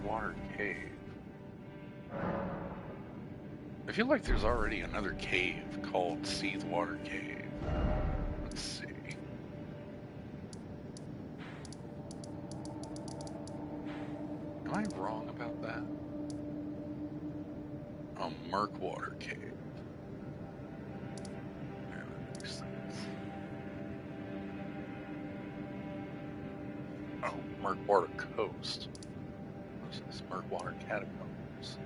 Water cave. I feel like there's already another cave called Seathwater Cave. Let's see. I wrong about that? Oh, Murkwater Cave. Yeah, that makes sense. Oh, Murkwater Coast. This is Murkwater Catacombs.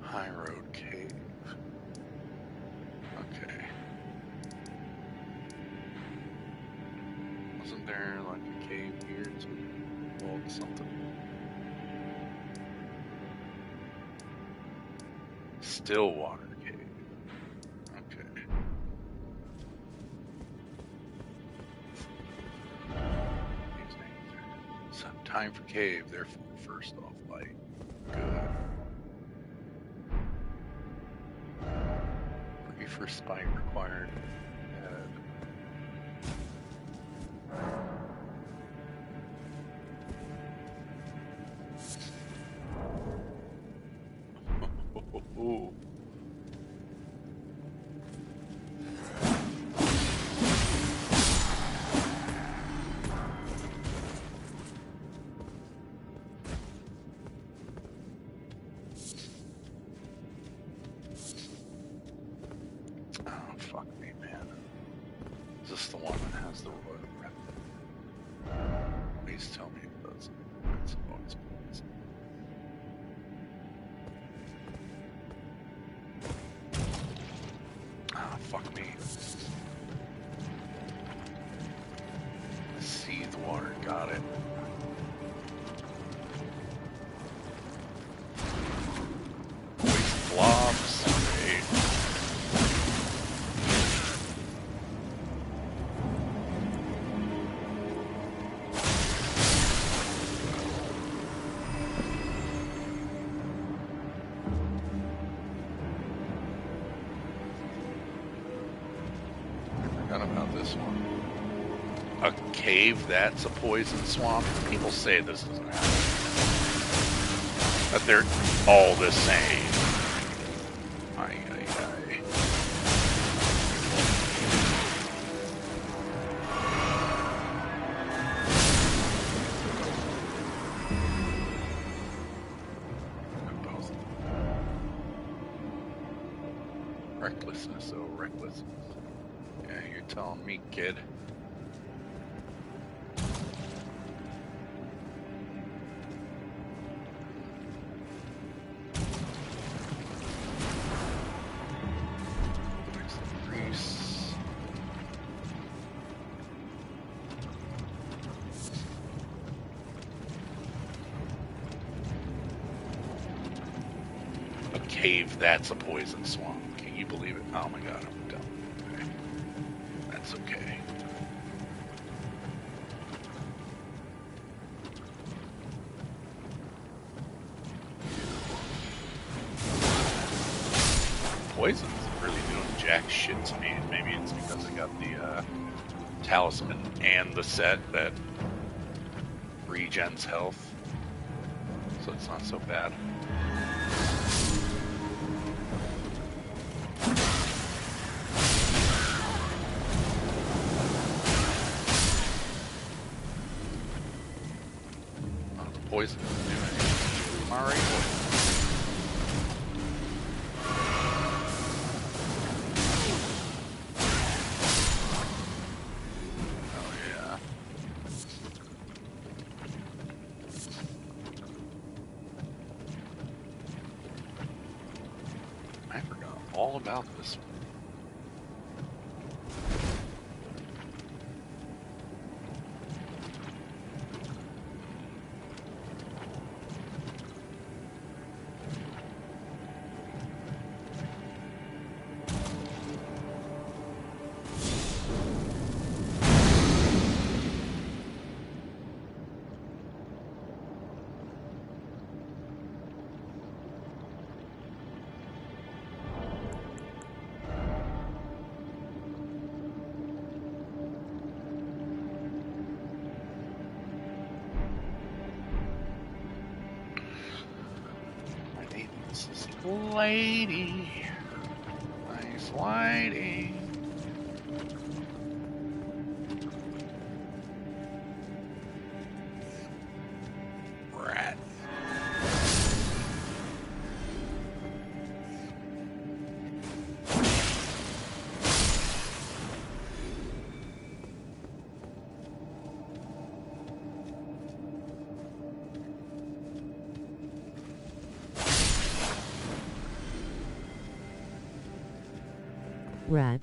High Road Cave. Okay. Wasn't there like a cave here too? Called something? Stillwater Cave. Okay. So time for cave, therefore first off light. Good. Brief respite required. Ooh. Oh, fuck me, man. Is this the one that has the royal rep? Please tell me it does. It's always poison. Ah, fuck me. Seethe water, got it. Poison blobs, great. Forgot about this one. A cave that's a poison swamp? People say this doesn't happen. That they're all the same. Ay, ay, ay. Both. Recklessness, oh, recklessness. Yeah, you're telling me, kid. Cave that's a poison swamp. Can you believe it? Oh my god, I'm done. Okay. That's okay. Poison's really doing jack shit to me. Maybe it's because I got the talisman and the set that regens health. So it's not so bad. Poison doesn't do anything. I'm already poisoned. Oh yeah. I forgot all about this one. Lady, nice lady. Rat.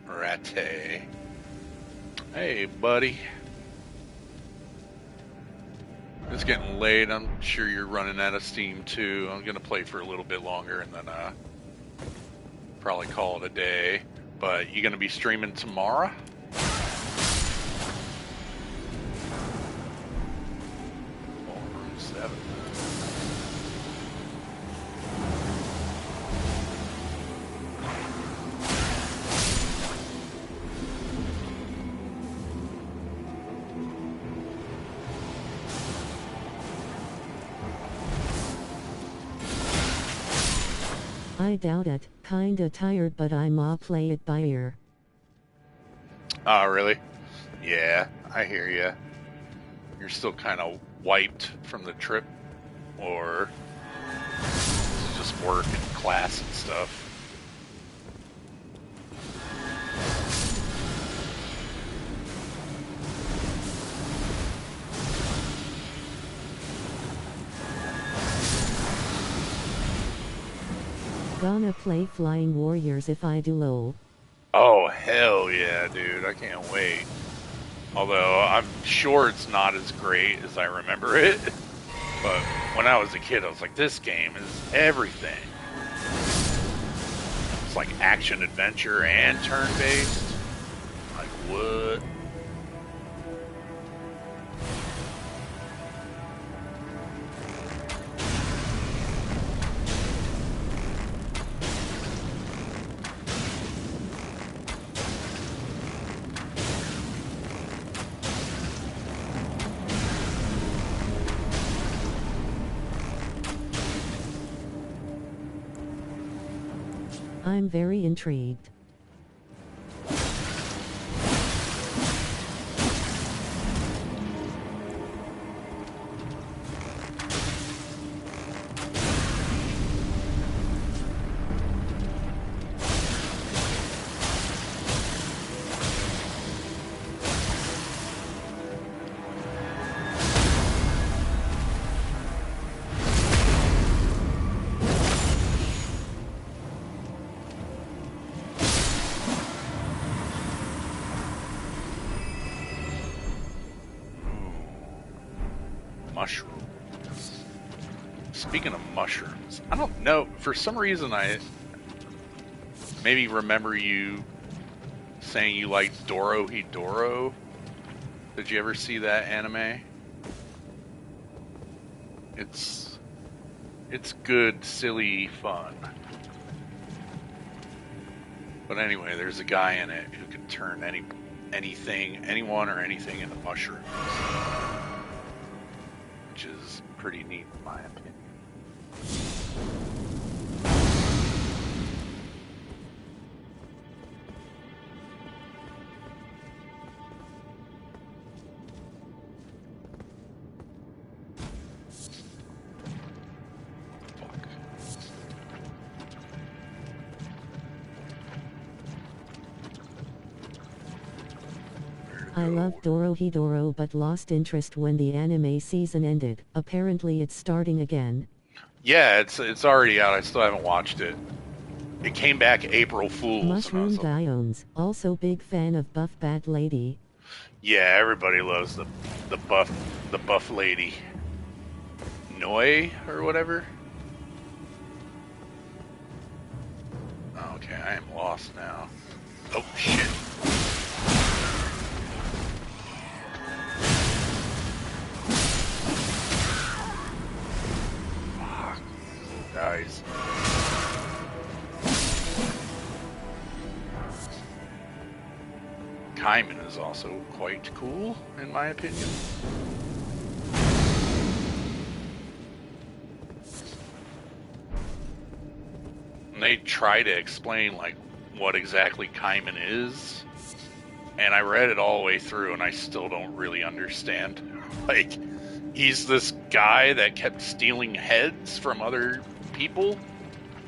Rate. Hey, buddy. It's getting late. I'm sure you're running out of steam, too. I'm going to play for a little bit longer and then probably call it a day. But you going to be streaming tomorrow? Ballroom 7. I doubt it. Kinda tired, but I'ma play it by ear. Oh, really? Yeah, I hear ya. You're still kind of wiped from the trip, or it's just work and class and stuff. Gonna play Flying Warriors if I do lol. Oh, hell yeah, dude. I can't wait. Although, I'm sure it's not as great as I remember it. But when I was a kid, I was like, this game is everything. It's like action-adventure and turn-based. Like, what? I'm very intrigued. Mushrooms. Speaking of mushrooms, I don't know. For some reason, I maybe remember you saying you liked Dorohedoro. Did you ever see that anime? It's good, silly fun. But anyway, there's a guy in it who can turn anyone or anything into mushrooms. Which is pretty neat in my opinion. I loved Dorohedoro but lost interest when the anime season ended. Apparently it's starting again. Yeah, it's already out. I still haven't watched it. It came back April Fools. Mushroom Diones, also big fan of Buff Bat Lady. Yeah, everybody loves the buff lady. Noi or whatever. Okay, I am lost now. Oh shit. Fuck. Guys. Kaiman is also quite cool, in my opinion. And they try to explain, like, what exactly Kaiman is, and I read it all the way through, and I still don't really understand. Like, he's this guy that kept stealing heads from other people,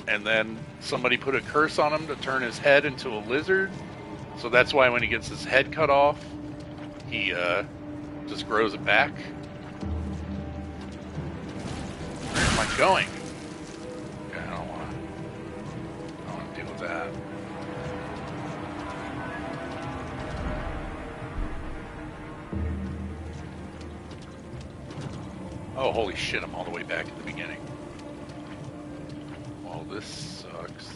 and then somebody put a curse on him to turn his head into a lizard. So that's why when he gets his head cut off, he just grows it back. Where am I going? Yeah, I don't want to deal with that. Oh, holy shit, I'm all the way back at the beginning. Well, this sucks.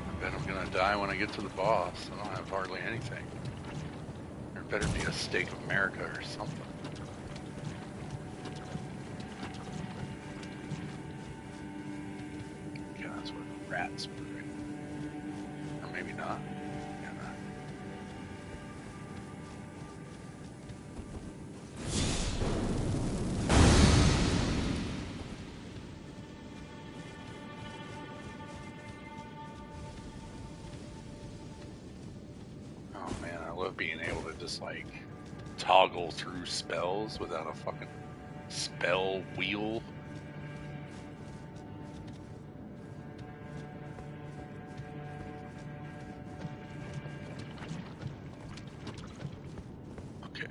I bet I'm gonna die when I get to the boss. I don't have hardly anything. There better be a Steak of America or something. Yeah, that's where the rats were. Or maybe not. Yeah. Oh man, I love being able to just like toggle through spells without a fucking spell wheel. Okay.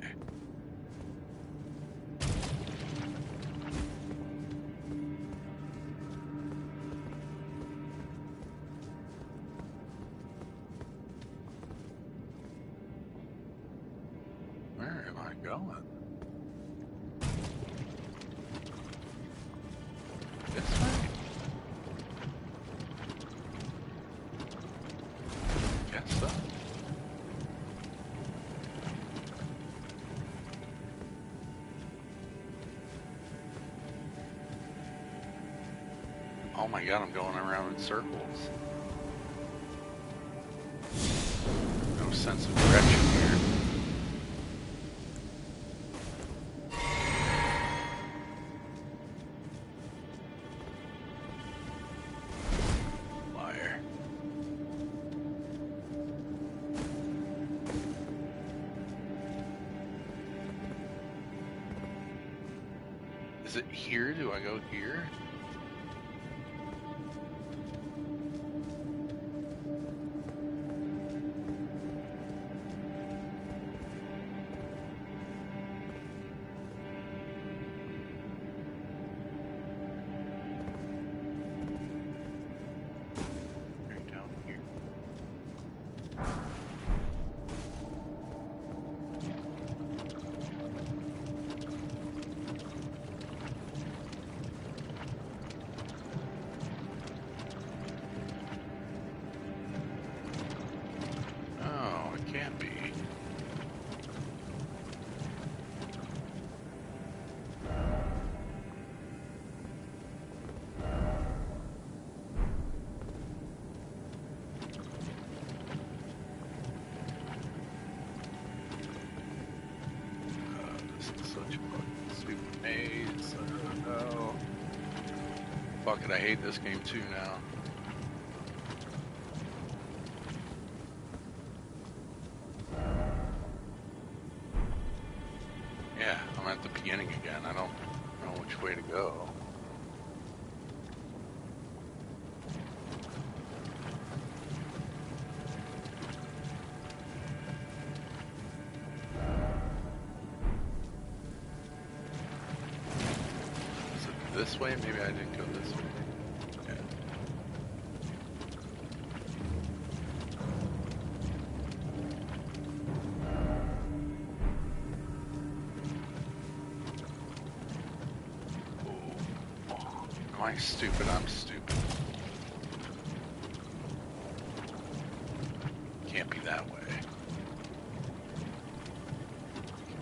Where am I going? This way? Guess so. Oh my god, I'm going around in circles. No sense of direction here. Liar. Is it here? Do I go here? Right down here. Oh, it can't be. This is such a fucking stupid maze. I don't know. Fuck it, I hate this game too now. Yeah, I'm at the beginning again. I don't know which way to go. Is it this way? Maybe I didn't go this way. Yeah. Oh, am I stupid? I'm stupid. Can't be that way.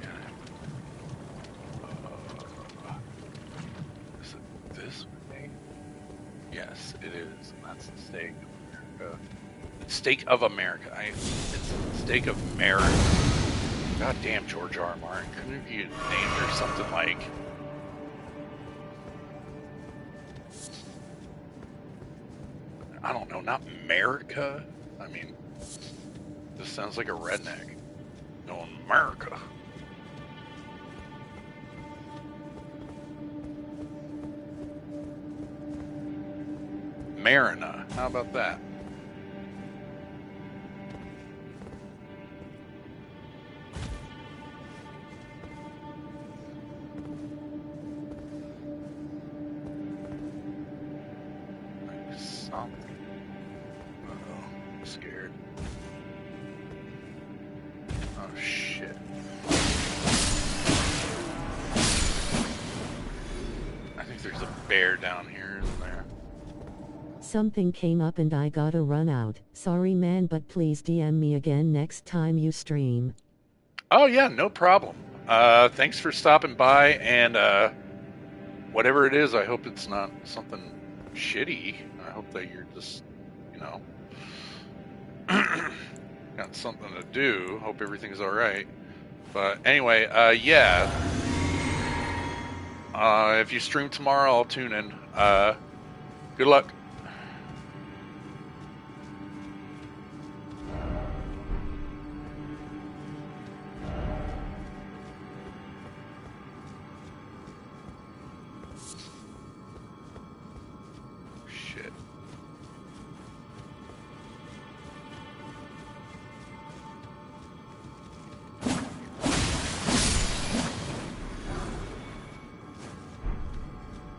Yeah. Is it this way? Yes, it is. And that's the Steak of America. Steak of America. It's Steak of America. God damn, George R. R. Martin. Couldn't you named her something like... I don't know, not America? I mean, this sounds like a redneck. No, America. Marina. How about that? something. Uh-oh, I'm scared. Oh shit. I think there's a bear down here, isn't there? Something came up and I gotta run out. Sorry man, but please DM me again next time you stream. Oh yeah, no problem. Thanks for stopping by, and whatever it is, I hope it's not something shitty. I hope that you're just, you know, got something to do. Hope everything's all right. But anyway, yeah. If you stream tomorrow, I'll tune in. Good luck. Shit.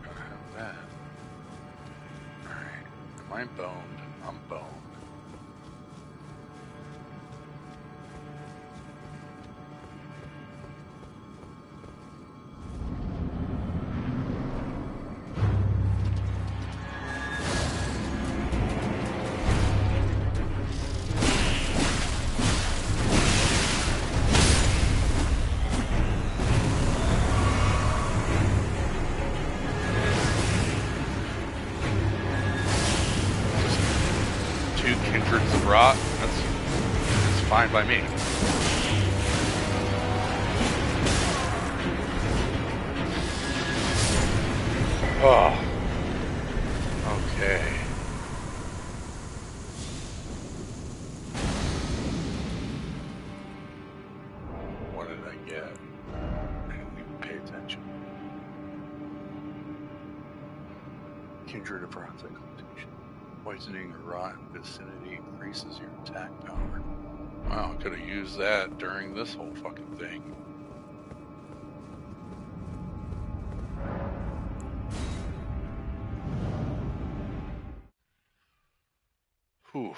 Gotta have that. Alright. Am I boned? I'm boned. Kindreds of rot. That's fine by me. Oh. Okay. What did I get? I didn't even pay attention. Kindred of rot exaltation. Poisoning or rot in vicinity increases your attack power. Wow, I could have used that during this whole fucking thing. Whew.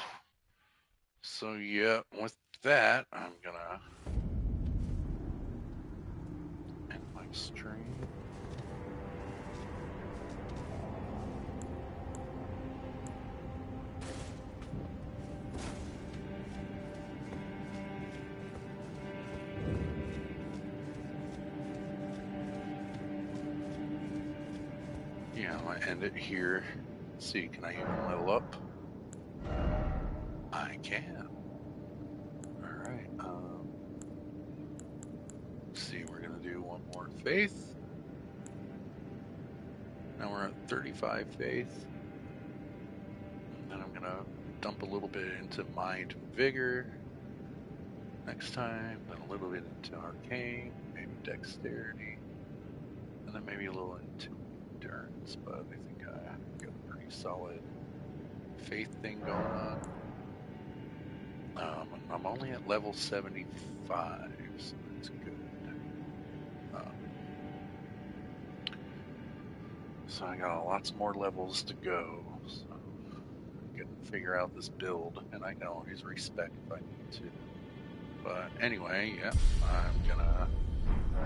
So yeah, with that, I'm gonna end my stream. Yeah, I'm gonna end it here. Let's see, can I even level up? I can. Alright, let's see, we're gonna do one more faith. Now we're at 35 faith. And then I'm gonna dump a little bit into mind and vigor next time, then a little bit into arcane, maybe dexterity, and then maybe a little into endurance, but I think I got a pretty solid faith thing going on. I'm only at level 75, so that's good. So I got lots more levels to go, so I can figure out this build, and I can always respec if I need to. But anyway, yeah, I'm gonna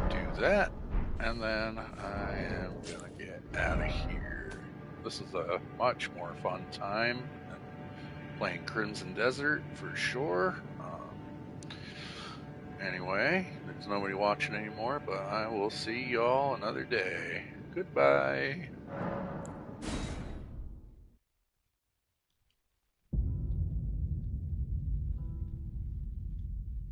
do that, and then I am gonna get out of here. This is a much more fun time than playing Crimson Desert, for sure. Anyway, there's nobody watching anymore, but I will see y'all another day. Goodbye.